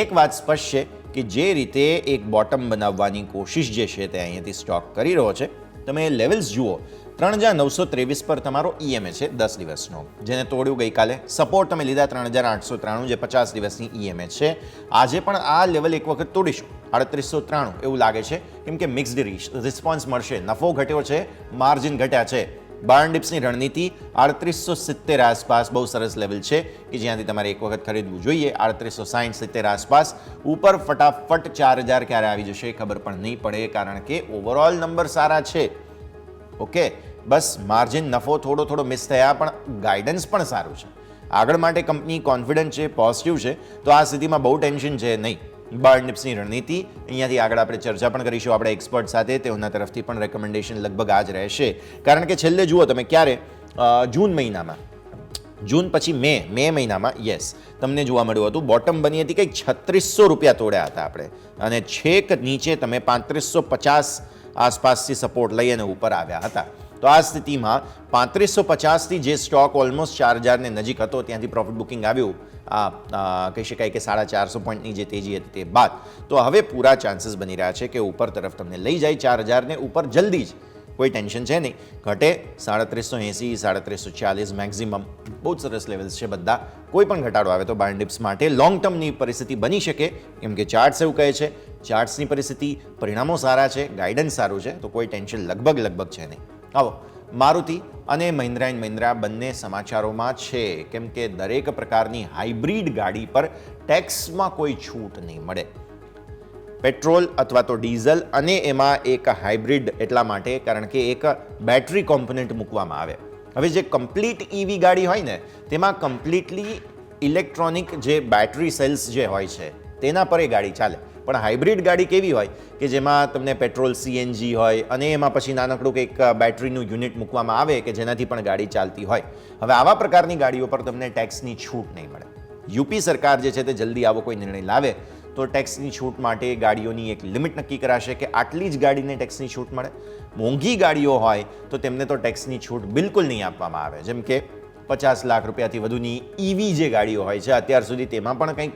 એક વાત સ્પષ્ટ છે કે જે રીતે એક બોટમ બનાવવાની કોશિશ જે છે તે અહીંયાથી સ્ટોક કરી રહ્યો છે. તમે લેવલ્સ જુઓ, 3,923 પર તમારો EMA છે 10 દિવસનો, જેને તોડ્યું ગઈકાલે. સપોર્ટ તમે લીધા 3,893, જે 50 દિવસની EMA છે. આજે પણ આ લેવલ એક વખત તોડીશું, 3,893 એવું લાગે છે, કેમ કે મિક્સડ રિસ્પોન્સ મળશે. નફો ઘટ્યો છે, માર્જિન ઘટ્યા છે. બાય એન્ડ ડિપ્સની રણનીતિ 3,870 આસપાસ બહુ સરસ લેવલ છે કે જ્યાંથી તમારે એક વખત ખરીદવું જોઈએ. 3,860-70 આસપાસ. ઉપર ફટાફટ 4,000 ક્યારે આવી જશે ખબર પણ નહીં પડે, કારણ કે ઓવરઓલ નંબર સારા છે. ઓકે, બસ માર્જિન નફો થોડો મિસ થયા, પણ ગાઈડન્સ પણ સારું છે. આગળ માટે કંપની કોન્ફિડન્ટ છે, પોઝિટિવ છે, તો આ સ્થિતિમાં બહુ ટેન્શન છે નહીં. બાય એન્ડ ડિપ્સની રણનીતિ અહીંયાથી આગળ આપણે ચર્ચા પણ કરીશું આપણે એક્સપર્ટ સાથે. તેઓના તરફથી પણ રેકમેન્ડેશન લગભગ આ જ રહેશે, કારણ કે છેલ્લે જુઓ તમે ક્યારે જૂન મહિનામાં, જૂન પછી મે મહિનામાં યસ તમને જોવા મળ્યું હતું બોટમ બની હતી, કંઈક 3600 રૂપિયા તોડ્યા હતા આપણે, અને છેક નીચે તમે 3550 આસપાસથી સપોર્ટ લઈ અને ઉપર આવ્યા હતા. તો આ સ્થિતિમાં 3550થી જે સ્ટોક ઓલમોસ્ટ 4,000 ને નજીક હતો ત્યાંથી પ્રોફિટ બુકિંગ આવ્યું, કહી શકાય કે 450 પોઈન્ટની જે તેજી હતી તે બાદ. તો હવે પૂરા ચાન્સીસ બની રહ્યા છે કે ઉપર તરફ તમને લઈ જાય 4,000 ને ઉપર જલ્દી જ. કોઈ ટેન્શન છે નહીં. ઘટે 3,380, 3,340 મેક્સિમમ, બહુ જ સરસ લેવલ્સ છે બધા. કોઈ પણ ઘટાડો આવે તો બાય એન્ડ ડિપ્સ માટે લોંગ ટર્મની પરિસ્થિતિ બની શકે, કેમ કે ચાર્ટ્સ એવું કહે છે. ચાર્ટ્સની પરિસ્થિતિ, પરિણામો સારા છે, ગાઈડન્સ સારું છે, તો કોઈ ટેન્શન લગભગ છે નહીં. આવો મારુતિ અને મહિન્દ્રા એન્ડ મહિન્દ્રા બંને સમાચારોમાં છે, કેમ કે દરેક પ્રકારની હાઇબ્રિડ ગાડી પર ટેક્સમાં કોઈ છૂટ નહીં મળે. પેટ્રોલ અથવા તો ડીઝલ, અને એમાં એક હાઇબ્રિડ એટલા માટે કારણ કે એક બેટરી કોમ્પોનન્ટ મૂકવામાં આવે. હવે જે કમ્પ્લીટ EV ગાડી હોય ને, તેમાં કમ્પ્લીટલી ઇલેક્ટ્રોનિક જે બેટરી સેલ્સ જે હોય છે તેના પર એ ગાડી ચાલે. પણ હાઇબ્રિડ ગાડી કેવી હોય કે જેમાં તમને પેટ્રોલ CNG હોય અને એમાં પછી નાનકડું કંઈક બેટરીનું યુનિટ મૂકવામાં આવે કે જેનાથી પણ ગાડી ચાલતી હોય. હવે આવા પ્રકારની ગાડીઓ પર તમને ટેક્સની છૂટ નહીં મળે. યુપી સરકાર જે છે તે જલ્દી આવો કોઈ નિર્ણય લાવે તો ટેક્સની છૂટ માટે ગાડીઓની એક લિમિટ નક્કી કરાશે કે આટલી જ ગાડીને ટેક્સની છૂટ મળે. મોંઘી ગાડીઓ હોય તો તેમને તો ટેક્સની છૂટ બિલકુલ નહીં આપવામાં આવે. જેમ કે 50 લાખ રૂપિયાથી વધુની EV જે ગાડીઓ હોય છે અત્યાર સુધી, તેમાં પણ કંઈક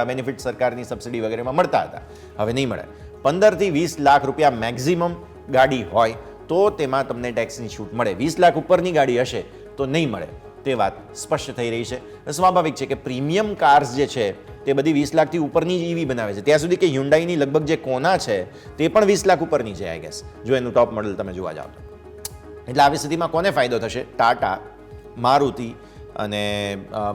બેનિફિટ સરકારની સબસિડી વગેરેમાં મળતા હતા, હવે નહીં મળે. 15થી 20 લાખ રૂપિયા મેક્ઝિમમ ગાડી હોય તો તેમાં તમને ટેક્સની છૂટ મળે. 20 લાખ ઉપરની ગાડી હશે તો નહીં મળે. તે વાત સ્પષ્ટ થઈ રહી છે. સ્વાભાવિક છે કે પ્રીમિયમ કાર્સ જે છે તે બધી 20 લાખથી ઉપરની જ EV બનાવે છે. ત્યાં સુધી કે હ્યુન્ડાઈની લગભગ જે કોના છે તે પણ 20 લાખ ઉપરની છે આઈ ગેસ, જો એનું ટોપ મોડલ તમે જોવા જાઓ તો. એટલે આવી સ્થિતિમાં કોને ફાયદો થશે? ટાટા, મારુતિ, અને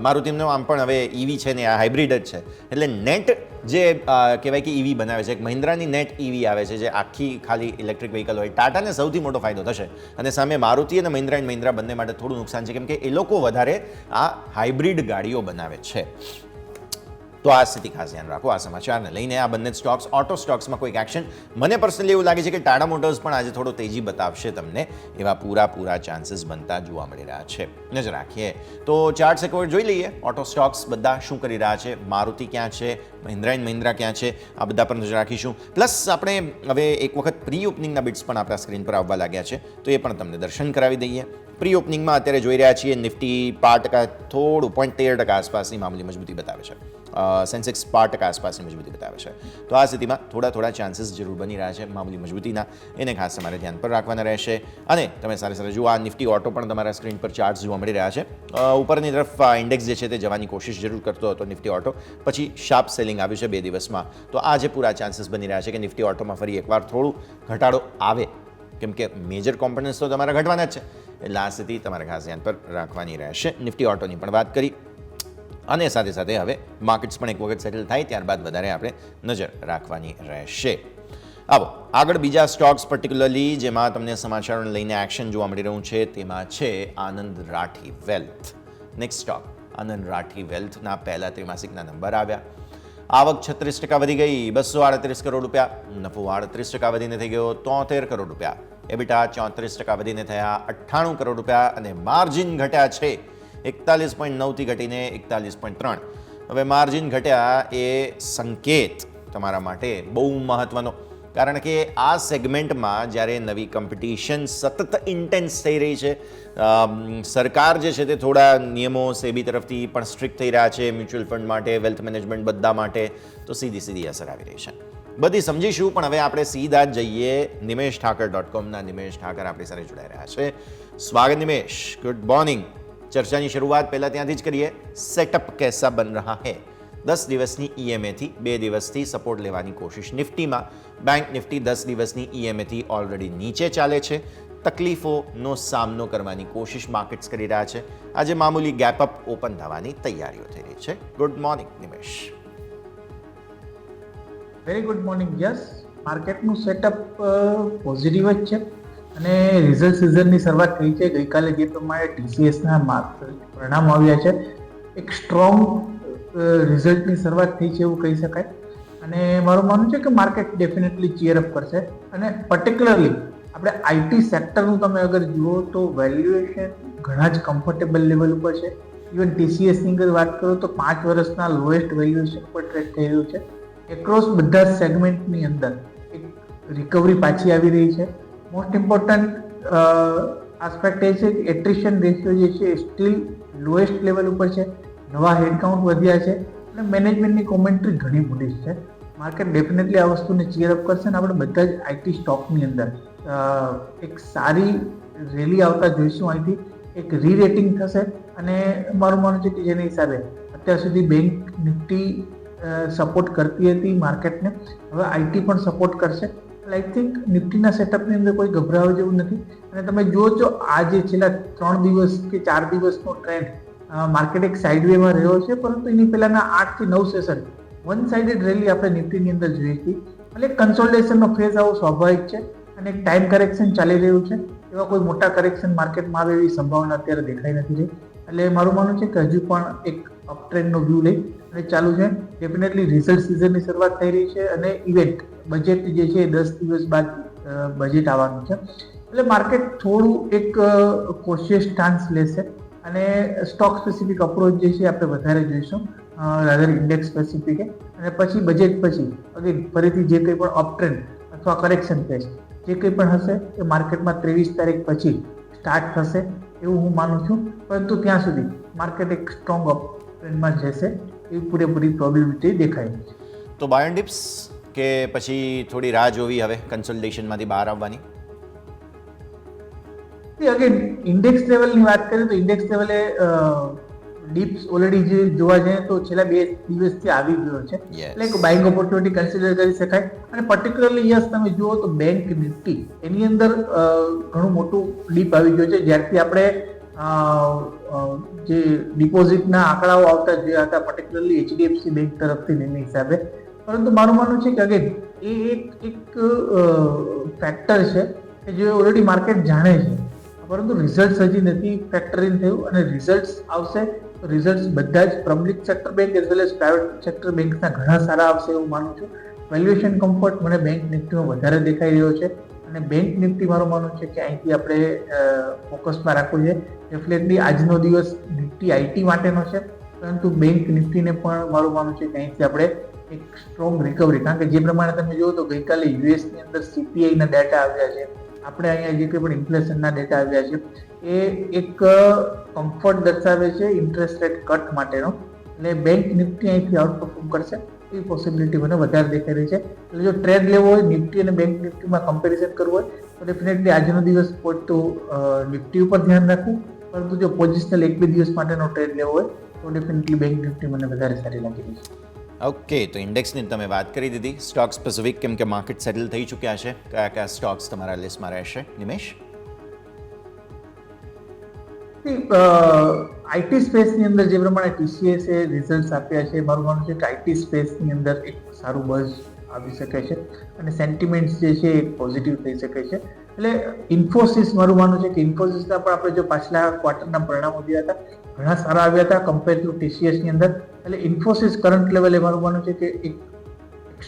મારુતિનો આમ પણ હવે EV છે ને આ હાઇબ્રિડ જ છે. એટલે નેટ જે કહેવાય કે EV બનાવે છે, એક મહિન્દ્રાની નેટ EV આવે છે જે આખી ખાલી ઇલેક્ટ્રિક વ્હીકલ હોય. ટાટાને સૌથી મોટો ફાયદો થશે, અને સામે મારુતિ અને મહિન્દ્રા એન્ડ મહિન્દ્રા બંને માટે થોડું નુકસાન છે, કેમ કે એ લોકો વધારે આ હાઇબ્રિડ ગાડીઓ બનાવે છે. તો આ સ્થિતિ ખાસ ધ્યાન રાખો. આ સમાચારને લઈને આ બંને સ્ટોક્સ, ઓટો સ્ટોક્સમાં કોઈક એક્શન, મને પર્સનલી એવું લાગે છે કે ટાટા મોટર્સ પણ આજે થોડો તેજી બતાવશે તમને, એવા પૂરા ચાન્સીસ બનતા જોવા મળી રહ્યા છે. નજર રાખીએ તો ચાર્ટ્સ એક વાર જોઈ લઈએ. ઓટો સ્ટોક્સ બધા શું કરી રહ્યા છે, મારુતિ ક્યાં છે, મહિન્દ્રા એન્ડ મહિન્દ્રા ક્યાં છે, આ બધા પર નજર રાખીશું. પ્લસ આપણે હવે એક વખત પ્રી ઓપનિંગના બિટ્સ પણ આપણા સ્ક્રીન પર આવવા લાગ્યા છે, તો એ પણ તમને દર્શન કરાવી દઈએ. પ્રી ઓપનિંગમાં અત્યારે જોઈ રહ્યા છીએ નિફ્ટી 5%, થોડું 0.13% આસપાસની મામૂલી મજબૂતી બતાવે છે. સેન્સેક્સ 5% આસપાસની મજબૂતી બતાવે છે. તો આ સ્થિતિમાં થોડા ચાન્સીસ જરૂર બની રહ્યા છે મામૂલી મજબૂતીના, એને ખાસ તમારે ધ્યાન પર રાખવાના રહેશે. અને તમે સાથે જુઓ, આ નિફ્ટી ઓટો પણ તમારા સ્ક્રીન પર ચાર્ટ્સ જોવા મળી રહ્યા છે. ઉપરની તરફ ઇન્ડેક્સ જે છે તે જવાની કોશિશ જરૂર કરતો હતો નિફ્ટી ઓટો, પછી શાર્પ સેલિંગ આવ્યું છે 2 દિવસમાં. તો આજે પૂરા ચાન્સીસ બની રહ્યા છે કે નિફ્ટી ઓટોમાં ફરી એકવાર થોડું ઘટાડો આવે, કેમ કે મેજર કોમ્પોનન્ટ્સ તો તમારા ઘટવાના જ છે. એટલે આ સ્થિતિ તમારે ખાસ ધ્યાન પર રાખવાની રહેશે. નિફ્ટી ઓટોની પણ વાત કરી, અને સાથે હવે માર્કેટ્સ પણ એક વખત સેટલ થાય ત્યારબાદ વધારે આપણે નજર રાખવાની રહેશે. આવો આગળ બીજા સ્ટોક્સ પર્ટિક્યુલરલી જેમાં તમને સમાચારોને લઈને એક્શન જોવા મળી રહ્યું છે, તેમાં છે આનંદ રાઠી વેલ્થ. નેક્સ્ટ સ્ટોક આનંદ રાઠી વેલ્થના પહેલા ત્રિમાસિકના નંબર આવ્યા. આવક 36% વધી ગઈ, 238 કરોડ રૂપિયા. નફો 38% વધીને થઈ ગયો 73 કરોડ રૂપિયા. એબિટા 34% વધીને થયા 98 કરોડ રૂપિયા. અને માર્જિન ઘટ્યા છે 41.9 થી ઘટીને 41.3. હવે માર્જિન ઘટ્યા એ સંકેત તમારા માટે બહુ મહત્વનો, કારણ કે આ સેગમેન્ટમાં જ્યારે નવી કોમ્પિટિશન સતત ઇન્ટેન્સ થઈ રહી છે, સરકાર જે છે તે થોડા નિયમો સેબી તરફથી પણ સ્ટ્રિક્ટ થઈ રહ્યા છે મ્યુચ્યુઅલ ફંડ માટે, વેલ્થ મેનેજમેન્ટ બધા માટે, તો સીધી અસર આવી રહી છે. બધી સમજીશું, પણ હવે આપણે સીધા જ જઈએ nimeshthakar.com ના નિમેશ ઠાકર આપણી સાથે જોડાઈ રહ્યા છે. સ્વાગત નિમેશ, ગુડ મોર્નિંગ. ચર્ચાની શરૂઆત પહેલાં ત્યાંથી જ કરીએ. સેટઅપ कैसा બન રહા હૈ? 10 દિવસની ઈએમએથી 2 દિવસથી સપોર્ટ લેવાની કોશિશ નિફ્ટીમાં. બેંક નિફ્ટી 10 દિવસની ઈએમએથી ઓલરેડી નીચે ચાલે છે. તકલીફોનો સામનો કરવાની કોશિશ માર્કેટ્સ કરી રહ્યા છે. આજે મામૂલી ગેપ અપ ઓપન થવાની તૈયારીઓ થઈ રહી છે. Good morning Nimesh.
Very good morning. Yes, માર્કેટનું સેટઅપ પોઝિટિવ જ છે અને રિઝલ્ટ સિઝનની શરૂઆત થઈ છે. ગઈકાલે જે પ્રમાણે TCSના પરિણામ આવ્યા છે, એક સ્ટ્રોંગ રિઝલ્ટની શરૂઆત થઈ છે એવું કહી શકાય. અને મારું માનવું છે કે માર્કેટ ડેફિનેટલી ચીયરઅપ કરશે. અને પર્ટિક્યુલરલી આપણે આઈટી સેક્ટરનું તમે અગર જુઓ તો વેલ્યુએશન ઘણા જ કમ્ફર્ટેબલ લેવલ ઉપર છે. ઇવન TCSની અંદર વાત કરો તો 5 વર્ષના લોએસ્ટ વેલ્યુએશન પર ટ્રેડ થઈ રહ્યું છે. એક્રોસ બધા જ સેગમેન્ટની અંદર એક રિકવરી પાછી આવી રહી છે. મોસ્ટ ઇમ્પોર્ટન્ટ આસ્પેક્ટ એ છે કે એટ્રિશન રેશિયો જે છે એ સ્ટીલ લોએસ્ટ લેવલ ઉપર છે. નવા હેડકાઉન્ટ વધ્યા છે અને મેનેજમેન્ટની કોમેન્ટ્રી ઘણી બુલિશ છે. માર્કેટ ડેફિનેટલી આ વસ્તુને ચીયરઅપ કરશે અને આપણે બધા જ આઈટી સ્ટોકની અંદર એક સારી રેલી આવતા જોઈશું. અહીંથી એક રીરેટિંગ થશે અને મારું માનવું છે કે જેના હિસાબે અત્યાર સુધી બેંક નિફ્ટી સપોર્ટ કરતી હતી માર્કેટને, હવે આઈટી પણ સપોર્ટ કરશે. આઈ થિંક નિફ્ટીના સેટઅપની અંદર કોઈ ગભરાવા જેવું નથી. અને તમે જુઓ છો આ જે છેલ્લા 3 દિવસ કે 4 દિવસનો ટ્રેન્ડ, માર્કેટ એક સાઇડવેમાં રહ્યો છે, પરંતુ એની પહેલાના 8 થી 9 સેશન વન સાઇડેડ રેલી આપણે નિફ્ટીની અંદર જોઈ હતી. એટલે કન્સોલિડેશનનો ફેઝ આવો સ્વાભાવિક છે અને એક ટાઈમ કરેક્શન ચાલી રહ્યું છે. એવા કોઈ મોટા કરેક્શન માર્કેટમાં આવે એવી સંભાવના અત્યારે દેખાઈ નથી રહી. એટલે મારું માનવું છે કે હજુ પણ એક અપટ્રેન્ડનો વ્યૂ લઈ અને ચાલુ છે. ડેફિનેટલી રિઝલ્ટ સિઝનની શરૂઆત થઈ રહી છે અને ઇવેન્ટ બજેટ જે છે 10 દિવસ બાદ બજેટ આવવાનું છે. એટલે માર્કેટ થોડું એક કોશિયસ સ્ટાન્સ લેશે અને સ્ટોક સ્પેસિફિક અપ્રોચ જે છે આપણે વધારે જોઈશું રાધર ઇન્ડેક્સ સ્પેસિફિક. અને પછી બજેટ પછી અગેન ફરીથી જે કંઈ પણ અપટ્રેન્ડ અથવા કરેક્શન ફેઝ જે કંઈ પણ હશે એ માર્કેટમાં 23 તારીખ પછી સ્ટાર્ટ થશે એવું હું માનું છું. પરંતુ ત્યાં સુધી માર્કેટ એક સ્ટ્રોંગ અપ ટ્રેન્ડમાં જશે એવી પૂરેપૂરી પ્રોબેબિલિટી દેખાય.
તો બાય ટિપ્સ કે પછી થોડી રાહ જોવી હવે કન્સોલિડેશનમાંથી બહાર આવવાની?
અગેન ઇન્ડેક્સ લેવલની વાત કરીએ તો ઇન્ડેક્સ લેવલે ડીપ્સ ઓલરેડી જે જોવા જઈએ તો છેલ્લા 2 દિવસથી આવી ગયો છે. એટલે એક બાઇંગ ઓપોર્ચ્યુનિટી કન્સિડર કરી શકાય. અને પર્ટિક્યુલરલી યસ તમે જુઓ તો બેંક નિફ્ટી એની અંદર ઘણું મોટું ડીપ આવી ગયો છે. જ્યારથી આપણે જે ડિપોઝિટના આંકડાઓ આવતા જોયા હતા પર્ટિક્યુલરલી HDFC બેંક તરફથી એની હિસાબે. પરંતુ મારું માનવું છે કે અગેન એ એક ફેક્ટર છે કે જે ઓલરેડી માર્કેટ જાણે છે, પરંતુ રિઝલ્ટ હજી નથી ફેક્ટર ઇન થયું. અને રિઝલ્ટ આવશે તો રિઝલ્ટ બધા જ public sector bank as well as private sector બેંકના ઘણા સારા આવશે એવું માનું છું. વેલ્યુએશન કમ્ફર્ટ મને બેંક નિફ્ટીમાં વધારે દેખાઈ રહ્યો છે અને બેંક નિફ્ટી મારું માનવું છે કે અહીંથી આપણે ફોકસમાં રાખવું છે. ડેફિનેટલી આજનો દિવસ નિફ્ટી આઈટી માટેનો છે, પરંતુ બેંક નિફ્ટીને પણ મારું માનવું છે કે અહીંથી આપણે એક સ્ટ્રોંગ રિકવરી, કારણ કે જે પ્રમાણે તમે જુઓ તો ગઈકાલે યુએસની અંદર CPI ના ડેટા આવ્યા છે, આપણે અહીંયા જે કંઈ પણ ઇન્ફ્લેશનના ડેટા આવ્યા છે એ એક કમ્ફર્ટ દર્શાવે છે ઇન્ટરેસ્ટ રેટ કટ માટેનો. એટલે બેંક નિફ્ટી અહીંથી આઉટ પરફોર્મ કરશે એવી પોસિબિલિટી મને વધારે દેખાઈ રહી છે. એટલે જો ટ્રેડ લેવો હોય નિફ્ટી અને બેંક નિફ્ટીમાં કમ્પેરિઝન કરવું હોય તો ડેફિનેટલી આજનો દિવસ નિફ્ટી ઉપર ધ્યાન રાખવું, પરંતુ જો પોઝિશનલ 1-2 દિવસ માટેનો ટ્રેડ લેવો હોય તો ડેફિનેટલી બેંક નિફ્ટી મને વધારે સારી લાગી રહી છે.
ઓકે, તો ઇન્ડેક્સની તમે વાત કરી દીધી. સ્ટોક સ્પેસિફિક કેમ કે માર્કેટ સેટલ થઈ ચૂક્યા છે, કયા કયા સ્ટોક્સ તમારા લિસ્ટમાં રહેશે નિમેશ?
આઈટી સ્પેસની અંદર જે પ્રમાણે TCS એ રિઝલ્ટ આપ્યા છે, મારું માનવું છે કે આઈટી સ્પેસની અંદર એક સારું બઝ આવી શકે છે અને સેન્ટિમેન્ટ્સ જે છે એ પોઝિટિવ થઈ શકે છે. એટલે ઇન્ફોસિસ, મારું માનવું છે કે ઇન્ફોસિસના પણ આપણે જો પાછલા ક્વાર્ટરના પરિણામો જોયા હતા ઘણા સારા આવ્યા હતા કમ્પેર ટુ TCSની અંદર. એટલે ઇન્ફોસિસ કરંટ લેવલે મારું માનવું છે કે એક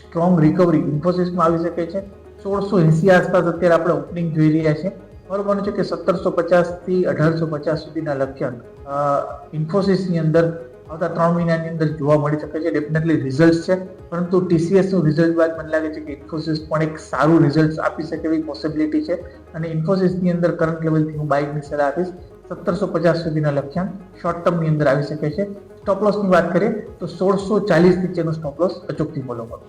સ્ટ્રોંગ રિકવરી ઇન્ફોસિસમાં આવી શકે છે. 1680 આસપાસ અત્યારે આપણે ઓપનિંગ જોઈ રહ્યા છે. મારું માનવું છે કે 1750 થી 1850 સુધીના લક્ષ્યાંક ઇન્ફોસિસની અંદર આવતા 3 મહિનાની અંદર જોવા મળી શકે છે. ડેફિનેટલી રિઝલ્ટ છે, પરંતુ TCSનું રિઝલ્ટ બાદ મને લાગે છે કે ઇન્ફોસિસ પણ એક સારું રિઝલ્ટ આપી શકે એવી પોસિબિલિટી છે અને ઇન્ફોસિસની અંદર કરંટ લેવલથી હું બાઇકની સલાહ આપીશ. 1750 સુધીના લક્ષ્યાંક શોર્ટ ટર્મની અંદર આવી શકે છે. સ્ટોપ લોસની વાત કરીએ તો 1640 નીચેનો સ્ટોપ લોસ અચૂકથી ફોલો કરો.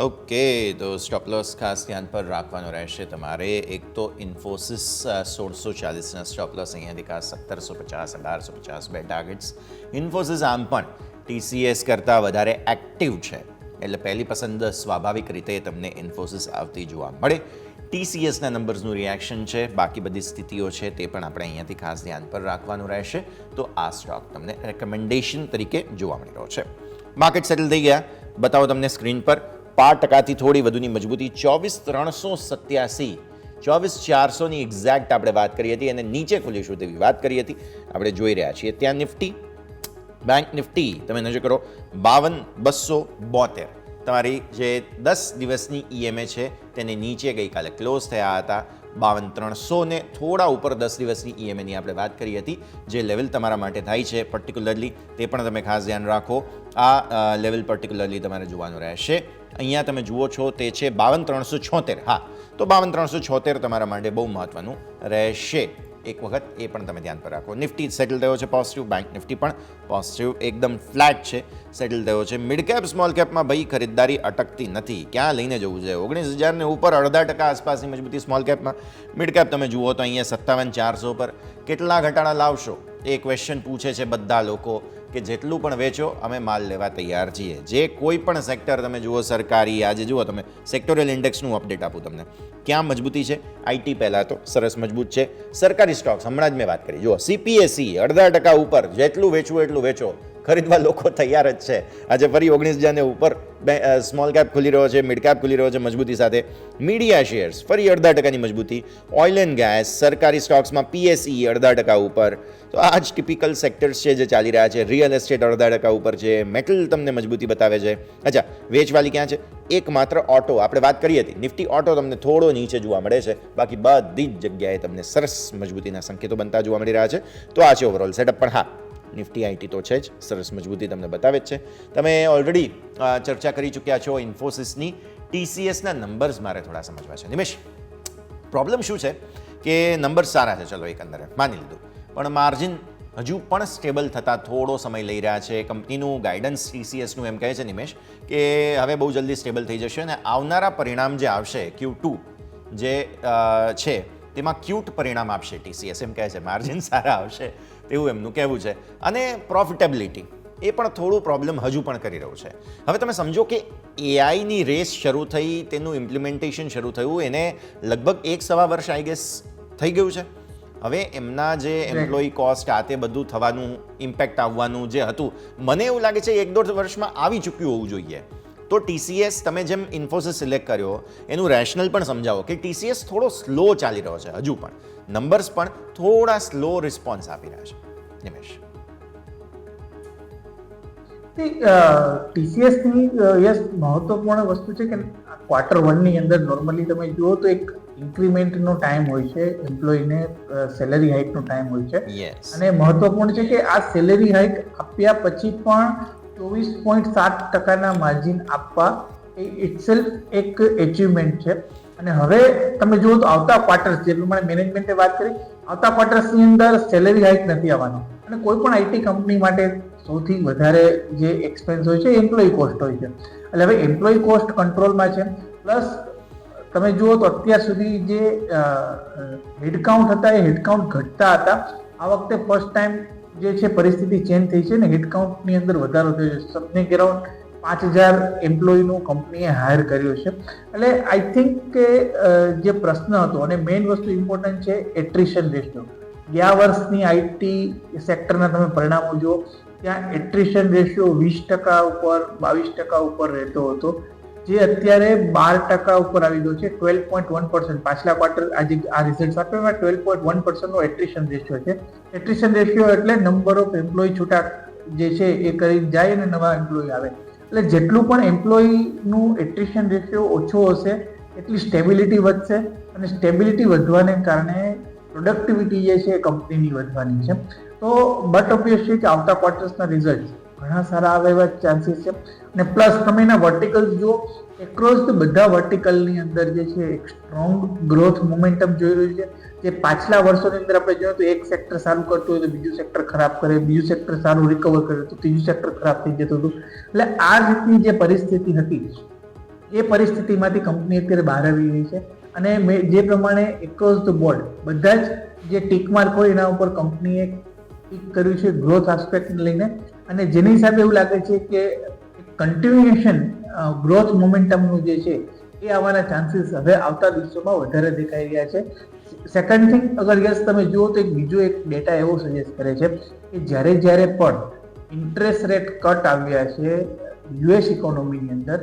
ઓકે, તો સ્ટોપ લોસ ખાસ ધ્યાન પર રાખવાનો રહેશે તમારે. એક તો ઇન્ફોસિસ 1640ના સ્ટોપ લોસ અહીંયાથી ખાસ 1750, 1850 બે ટાર્ગેટ્સ. ઇન્ફોસિસ આમ પણ TCS કરતાં વધારે એક્ટિવ છે એટલે પહેલી પસંદ સ્વાભાવિક રીતે તમને ઇન્ફોસિસ આવતી જોવા મળે. TCSના નંબર્સનું રિએક્શન છે, બાકી બધી સ્થિતિઓ છે તે પણ આપણે અહીંયાથી ખાસ ધ્યાન પર રાખવાનું રહેશે. તો આ સ્ટોક તમને રેકમેન્ડેશન તરીકે જોવા મળી રહ્યો છે. માર્કેટ સેટલ થઈ ગયા, બતાવો તમને સ્ક્રીન પર. 5% થોડી વધુની મજબૂતી, 24,387, 24,400ની એક્ઝેક્ટ આપણે વાત કરી હતી અને નીચે ખુલીશું તેવી વાત કરી હતી. આપણે જોઈ રહ્યા છીએ ત્યાં નિફ્ટી, બેંક નિફ્ટી તમે નજર કરો 52,272. તમારી જે 10 દિવસની EMA છે તેને નીચે ગઈકાલે ક્લોઝ થયા હતા. 52,300 ને થોડા ઉપર 10 દિવસની EMAની આપણે વાત કરી હતી. જે લેવલ તમારા માટે થાય છે પર્ટિક્યુલરલી તે પણ તમે ખાસ ધ્યાન રાખો. આ લેવલ પર્ટિક્યુલરલી તમારે જોવાનું રહેશે. અહીંયા તમે જુઓ છો તે છે 52,376. હા, તો 52,376 તમારા માટે બહુ મહત્વનું રહેશે. એક વખત એ પણ તમે ધ્યાન પર રાખો. નિફ્ટી સેટલ થયો છે પોઝિટિવ, બેંક નિફ્ટી પણ પોઝિટિવ, એકદમ ફ્લેટ છે, સેટલ થયો છે. મિડ કેપ સ્મોલ કેપમાં ભાઈ ખરીદદારી અટકતી નથી. ક્યાં લઈને જવું છે? 19,000 ને ઉપર 0.5% આસપાસની મજબૂતી સ્મોલ કેપમાં. મિડ કેપ તમે જુઓ તો અહીંયા 57,400 પર કેટલા ઘટાડા લાવશો એ ક્વેશ્ચન પૂછે છે બધા લોકો કે જેટલું પણ વેચો અમે માલ લેવા તૈયાર છીએ. જે કોઈ પણ સેક્ટર તમે જુઓ સરકારી, આજે જુઓ તમે સેક્ટોરિયલ ઇન્ડેક્સનું અપડેટ આપું તમને. ક્યાં મજબૂતી છે? આઈટી પહેલાં તો સરસ મજબૂત છે. સરકારી સ્ટોક્સ હમણાં જ મેં વાત કરી, જુઓ CPSE 0.5% ઉપર, જેટલું વેચવું એટલું વેચો, ખરીદવા લોકો તૈયાર જ છે. આજે ફરી 19,000 ને ઉપર સ્મોલ કેપ ખુલી રહ્યો છે, મિડ કેપ ખુલી રહ્યો છે મજબૂતી સાથે. મીડિયા શેર્સ ફરી 0.5%ની મજબૂતી. ઓઇલ એન્ડ ગેસ, સરકારી સ્ટોક્સમાં PSE 0.5% ઉપર. તો આ જ ટિપિકલ સેક્ટર્સ છે જે ચાલી રહ્યા છે. રિયલ એસ્ટેટ 0.5% ઉપર છે. મેટલ તમને મજબૂતી બતાવે છે. અચ્છા, વેચવાલી ક્યાં છે? એકમાત્ર ઓટો, આપણે વાત કરી હતી નિફ્ટી ઓટો તમને થોડો નીચે જોવા મળે છે, બાકી બધી જ જગ્યાએ તમને સરસ મજબૂતીના સંકેતો બનતા જોવા મળી રહ્યા છે. તો આ છે ઓવરઓલ સેટઅપ. પણ હા, નિફ્ટી આઈટી તો છે જ, સરસ મજબૂતી તમને બતાવે જ છે. તમે ઓલરેડી ચર્ચા કરી ચૂક્યા છો ઇન્ફોસિસની. TCSના નંબર્સ મારે થોડા સમજવા છે. નિમેશ, પ્રોબ્લેમ શું છે કે નંબર્સ સારા છે, ચલો એકંદરે માની લીધું, પણ માર્જિન હજુ પણ સ્ટેબલ થતાં થોડો સમય લઈ રહ્યા છે. કંપનીનું ગાઈડન્સ TCSનું એમ કહે છે નિમેશ કે હવે બહુ જલ્દી સ્ટેબલ થઈ જશે અને આવનારા પરિણામ જે આવશે Q2 જે છે તેમાં ક્યુટ પરિણામ આપશે TCS એમ કહે છે. માર્જિન સારા આવશે તેવું એમનું કહેવું છે. અને પ્રોફિટેબિલિટી એ પણ થોડું પ્રોબ્લેમ હજુ પણ કરી રહ્યું છે. હવે તમે સમજો કે AIની રેસ શરૂ થઈ, તેનું ઇમ્પ્લિમેન્ટેશન શરૂ થયું, એને લગભગ 1-1.5 વર્ષ આઈ ગેસ થઈ ગયું છે. હવે એમના જે એમ્પ્લોયી કોસ્ટ આ તે બધું થવાનું, ઇમ્પેક્ટ આવવાનું જે હતું, મને એવું લાગે છે 1-1.5 વર્ષમાં આવી ચૂક્યું હોવું જોઈએ. તો TCS તમે જેમ ઇન્ફોસિસ સિલેક્ટ કર્યો એનું રેશનલ પણ સમજાવો કે TCS થોડો સ્લો ચાલી રહ્યો છે હજુ પણ, નંબર્સ પણ થોડા સ્લો રિસ્પોન્સ આપી રહ્યા છે. નિમેશ,
TCSની યસ મહત્વપૂર્ણ વસ્તુ છે કે Q1 ની અંદર નોર્મલી તમે જુઓ તો એક ઇન્ક્રીમેન્ટનો ટાઈમ હોય છે, એમ્પ્લોયીને સેલરી હાઇકનો ટાઈમ હોય છે. અને મહત્વપૂર્ણ છે કે આ સેલરી હાઇક આપ્યા પછી પણ 24.7% માર્જિન આપવા એ ઇટસેલ્ફ એક એચિવમેન્ટ છે. અને હવે તમે જુઓ તો આવતા ક્વાર્ટર્સ, જે પ્રમાણે મેનેજમેન્ટે વાત કરી, આવતા ક્વાર્ટર્સની અંદર સેલરી હાઇક નથી આવવાની. અને કોઈ પણ આઈટી કંપની માટે સૌથી વધારે જે એક્સપેન્સ હોય છે એમ્પ્લોય કોસ્ટ હોય છે. એટલે હવે એમ્પ્લોય કોસ્ટ કંટ્રોલમાં છે, પ્લસ તમે જુઓ તો અત્યાર સુધી જે હેડકાઉન્ટ હતા એ હેડકાઉન્ટ ઘટતા હતા. આ વખતે ફર્સ્ટ ટાઈમ જે છે પરિસ્થિતિ ચેન્જ થઈ છે ને હેડકાઉન્ટની અંદર વધારો થયો છે. સમથિંગ અરાઉન્ડ 5,000 એમ્પ્લોયનું કંપનીએ હાયર કર્યો છે. એટલે આઈ થિંક કે જે પ્રશ્ન હતો અને મેઇન વસ્તુ ઇમ્પોર્ટન્ટ છે એટ્રિશન રેશિયો. ગયા વર્ષની આઈટી સેક્ટરના તમે પરિણામો જુઓ, ત્યાં એટ્રિશન રેશિયો 20% ઉપર 22% ઉપર રહેતો હતો, જે અત્યારે 12% ઉપર આવી ગયો છે. 12.1% પાછલા ક્વાર્ટર આજે આ રિઝલ્ટ આપ્યા 12.1% નો એટ્રિશન રેશિયો છે. એટ્રિશન રેશિયો એટલે નંબર ઓફ એમ્પ્લોય છૂટા જે છે એ કરી જાય અને નવા એમ્પ્લોય આવે. એટલે જેટલું પણ એમ્પ્લોયનું એટ્રિશન રેશિયો ઓછો હશે એટલી સ્ટેબિલિટી વધશે, અને સ્ટેબિલિટી વધવાને કારણે પ્રોડક્ટિવિટી જે છે એ કંપનીની વધવાની છે. તો બટ ઓબ્વિયસ છે કે આવતા ક્વાર્ટર્સના રિઝલ્ટ ઘણા સારા આવે એવા ચાન્સીસ છે. અને પ્લસ તમે એના વર્ટિકલ્સ જુઓ, એક્રોસ ધ બધા વર્ટિકલની અંદર જે છે એક સ્ટ્રોંગ ગ્રોથ મોમેન્ટમ જોઈ રહ્યું છે. જે પાછલા વર્ષોની અંદર આપણે જોઈએ તો એક સેક્ટર સારું કરતું હોય તો બીજું સેક્ટર ખરાબ કરે, બીજું સેક્ટર સારું રિકવર કરે તો ત્રીજું સેક્ટર ખરાબ થઈ જતું હતું. એટલે આ રીતની જે પરિસ્થિતિ હતી એ પરિસ્થિતિમાંથી કંપની અત્યારે બહાર આવી રહી છે. અને જે પ્રમાણે એક્રોસ ધ બોર્ડ બધા જ જે ટીક માર્ક હોય એના ઉપર કંપનીએ ટીક કર્યું છે ગ્રોથ આસ્પેક્ટને લઈને, અને જેની હિસાબે એવું લાગે છે કે કન્ટિન્યુએશન ગ્રોથ મોમેન્ટમનું જે છે એ આવવાના ચાન્સીસ હવે આવતા દિવસોમાં વધારે દેખાઈ રહ્યા છે. સેકન્ડ થિંગ, અગર યસ તમે જુઓ તો બીજો એક ડેટા એવો સજેસ્ટ કરે છે કે જ્યારે પણ ઇન્ટરેસ્ટ રેટ કટ આવ્યા છે યુએસ ઇકોનોમીની અંદર,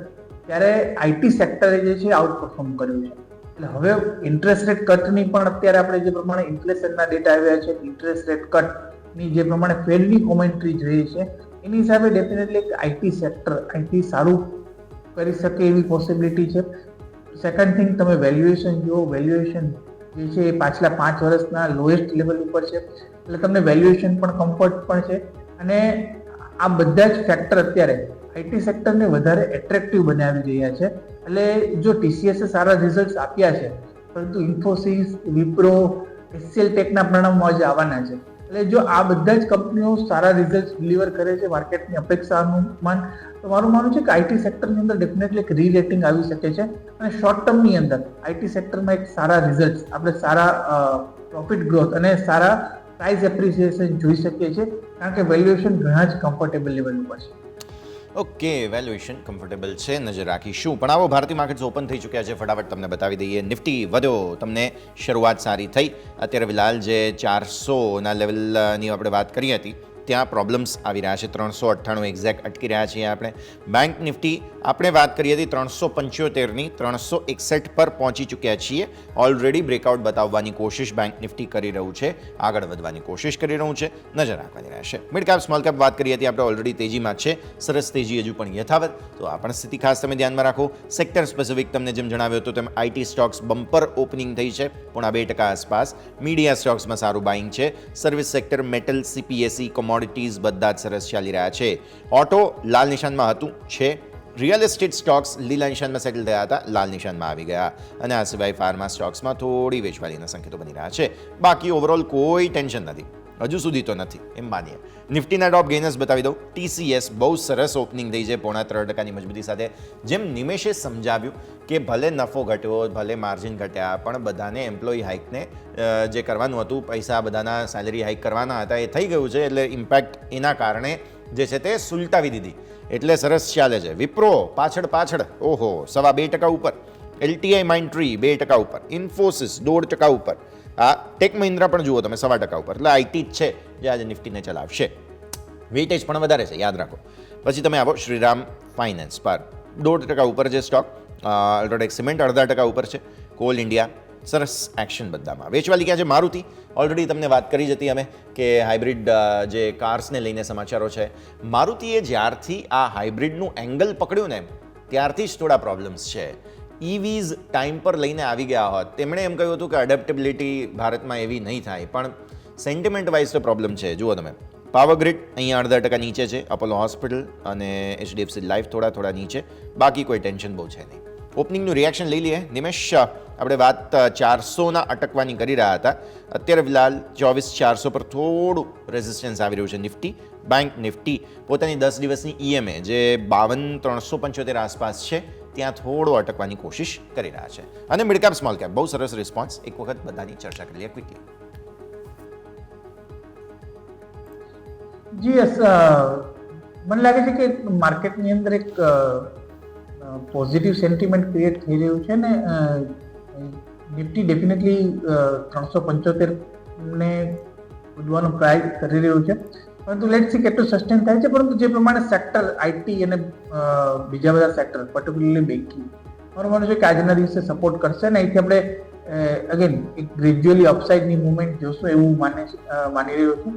ત્યારે આઈટી સેક્ટરે જે છે આઉટ પરફોર્મ કર્યું છે. એટલે હવે ઇન્ટરેસ્ટ રેટ કટની પણ અત્યારે આપણે જે પ્રમાણે ઇન્ફ્લેશનના ડેટા આવ્યા છે, ઇન્ટરેસ્ટ રેટ કટની જે પ્રમાણે ફેડની કોમેન્ટ્રી જોઈએ છે, એની હિસાબે ડેફિનેટલી આઈટી સેક્ટર આઈટી સારું કરી શકે એવી પોસિબિલિટી છે. સેકન્ડ થિંગ, તમે વેલ્યુએશન જુઓ, વેલ્યુએશન જે છે એ પાછલા 5 વર્ષના લોએસ્ટ લેવલ ઉપર છે. એટલે તમને વેલ્યુએશન પણ કમ્ફર્ટ પણ છે, અને આ બધા જ ફેક્ટર અત્યારે આઈટી સેક્ટરને વધારે એટ્રેક્ટિવ બનાવી રહ્યા છે. એટલે જો TCS સારા રિઝલ્ટ આપ્યા છે, પરંતુ ઇન્ફોસિસ, વિપ્રો, HCL ટેકના પરિણામો આજે આવવાના છે. એટલે જો આ બધા જ કંપનીઓ સારા રિઝલ્ટ ડિલિવર કરે છે માર્કેટની અપેક્ષા અનુમાન, તો મારું માનવું છે કે આઈટી સેક્ટરની અંદર ડેફિનેટલી એક રીરેટિંગ આવી શકે છે. અને શોર્ટ ટર્મની અંદર આઈટી સેક્ટરમાં એક સારા રિઝલ્ટ, આપણે સારા પ્રોફિટ ગ્રોથ અને સારા પ્રાઇસ એપ્રિસિએશન જોઈ શકીએ છીએ, કારણ કે વેલ્યુએશન ઘણા જ કમ્ફર્ટેબલ લેવલ ઉપર છે.
ઓકે, વેલ્યુએશન કમ્ફર્ટેબલ છે, નજર રાખીશું. પણ આવો ભારતીય માર્કેટ્સ ઓપન થઈ ચૂક્યા છે, ફટાફટ તમને બતાવી દઈએ. નિફ્ટી વધ્યો, તમને શરૂઆત સારી થઈ. અત્યારે ફિલહાલ જે 400ના લેવલની આપણે વાત કરી હતી ત્યાં પ્રોબ્લેમ્સ આવી રહ્યા છે. 398 એક્ઝેક્ટ અટકી રહ્યા છીએ આપણે. બેંક નિફ્ટી આપણે વાત કરી હતી 375ની 361 પર પહોંચી ચૂક્યા છીએ. ઓલરેડી બ્રેકઆઉટ બતાવવાની કોશિશ બેંક નિફ્ટી કરી રહ્યું છે, આગળ વધવાની કોશિશ કરી રહ્યું છે, નજર રાખવાની રહેશે. મિડ કેપ સ્મોલ કેપ વાત કરી હતી આપણે, ઓલરેડી તેજીમાં છે, સરસ તેજી હજુ પણ યથાવત. તો આ પણ સ્થિતિ ખાસ તમે ધ્યાનમાં રાખો. સેક્ટર સ્પેસિફિક તમને જેમ જણાવ્યું હતું તેમ આઈટી સ્ટોક્સ બમ્પર ઓપનિંગ થઈ છે, 0.5% આસપાસ. મીડિયા સ્ટોક્સમાં સારું બાઇંગ છે. Service sector, metal, CPSE, commodities બધા જ સરસ ચાલી રહ્યા છે. ઓટો લાલ નિશાનમાં હતું છે. રિયલ એસ્ટેટ સ્ટોક્સ લીલા નિશાનમાં સેટલ થયા હતા, લાલ નિશાનમાં આવી ગયા. અને આ સિવાય ફાર્મા સ્ટોક્સમાં થોડી વેચવાલીના સંકેતો બની રહ્યા છે. બાકી ઓવરઓલ કોઈ ટેન્શન નથી, હજુ સુધી તો નથી એમ માનીએ. નિફ્ટીના ટોપ ગેઇનર્સ બતાવી દઉં. TCS બહુ સરસ ઓપનિંગ થઈ છે, 0.3%ની મજબૂતી સાથે. જેમ નિમેશે સમજાવ્યું કે ભલે નફો ઘટ્યો, ભલે માર્જિન ઘટ્યા, પણ બધાને એમ્પ્લોય હાઇકને જે કરવાનું હતું, પૈસા બધાના સેલેરી હાઇક કરવાના હતા, એ થઈ ગયું છે. એટલે ઇમ્પેક્ટ એના કારણે જે છે તે સુલટાવી દીધી, એટલે સરસ ચાલે છે. વિપ્રો પાછળ ઓહો 2.5% ઉપર. LTI માઇન્ડટ્રી 2% ઉપર. ઇન્ફોસિસ 1.5% ઉપર. આ ટેક મહિન્દ્રા પણ જુઓ તમે 1.25% ઉપર. એટલે આઈટી જ છે જે આજે નિફ્ટીને ચલાવશે. વેઇટેજ પણ વધારે છે, યાદ રાખો. પછી તમે આવો શ્રીરામ ફાઇનાન્સ પર 1.5% ઉપર છે સ્ટોક. અલ્ટ્રાટેક સિમેન્ટ 0.5% ઉપર છે. કોલ ઇન્ડિયા સરસ એક્શન બધામાં. વેચવાલી ક્યાં છે? મારુતિ. ઓલરેડી તમને વાત કરી જ હતી અમે કે હાઇબ્રિડ જે કાર્સને લઈને સમાચારો છે. મારુતિએ જ્યારથી આ હાઇબ્રિડનું એંગલ પકડ્યું ને ત્યારથી જ થોડા પ્રોબ્લેમ્સ છે. EVs ટાઈમ પર લઈને આવી ગયા હોત. તેમણે એમ કહ્યું હતું કે એડેપ્ટેબિલિટી ભારતમાં એવી નહીં થાય, પણ સેન્ટિમેન્ટ વાઇઝ તો પ્રોબ્લેમ છે. જુઓ તમે, પાવર ગ્રીડ અહીંયા 0.5% નીચે છે. અપોલો હોસ્પિટલ અને HDFC લાઈફ થોડા નીચે. બાકી કોઈ ટેન્શન બહુ છે નહીં. ઓપનિંગનું રિએક્શન લઈ લઈએ. નિમેશ, આપણે વાત 400ના અટકવાની કરી રહ્યા હતા. અત્યારે ફિલહાલ 24,400 પર થોડું રેઝિસ્ટન્સ આવી રહ્યું છે નિફ્ટી. બેંક નિફ્ટી પોતાની 10 દિવસની EMA જે 52,375 આસપાસ છે ત્યાં થોડો અટકવાની કોશિશ કરી રહ્યા છે. અને મિડ કેપ સ્મોલ કેપ બહુ સરસ રિસ્પોન્સ. એક વખત બધાની ચર્ચા કરી લઈએ ક્વિકલી.
જી યસ, મને લાગે છે કે માર્કેટની અંદર એક પોઝિટિવ સેન્ટિમેન્ટ ક્રિએટ થઈ રહ્યું છે ને નિફ્ટી ડેફિનેટલી 375 ને ઉડવાનો ટ્રાય કરી રહ્યું છે, પરંતુ લેટ્સ સી કેટલું સસ્ટેન થાય છે. પરંતુ જે પ્રમાણે સેક્ટર IT અને બીજા બધા સેક્ટર પર્ટિક્યુલરલી બેન્કિંગ મારું માનવું છે કે આજના દિવસે સપોર્ટ કરશે ને અહીંથી આપણે અગેન એક ગ્રેજ્યુઅલી અપસાઇડની મુવમેન્ટ જોશું એવું માની રહ્યો છું.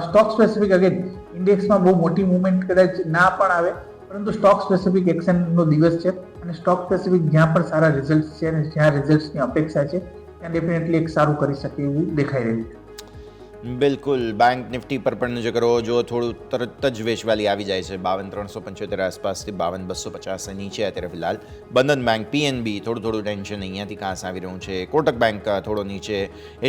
સ્ટોક સ્પેસિફિક અગેન ઇન્ડેક્સમાં બહુ મોટી મુવમેન્ટ કદાચ ના પણ આવે, પરંતુ સ્ટોક સ્પેસિફિક એક્શનનો દિવસ છે અને સ્ટોક સ્પેસિફિક જ્યાં પણ સારા રિઝલ્ટ છે અને જ્યાં રિઝલ્ટની અપેક્ષા છે ત્યાં ડેફિનેટલી એક સારું કરી શકે એવું દેખાઈ રહ્યું છે.
બિલકુલ. બેંક નિફ્ટી પર પણ નજર કરો, જો થોડું તરત જ વેચવાલી આવી જાય છે 52,375 આસપાસથી 52,250 નીચે અત્યારે ફિલહાલ. બંધન બેંક, PNB થોડું ટેન્શન અહીંયાથી ખાસ આવી રહ્યું છે. કોટક બેંક થોડો નીચે,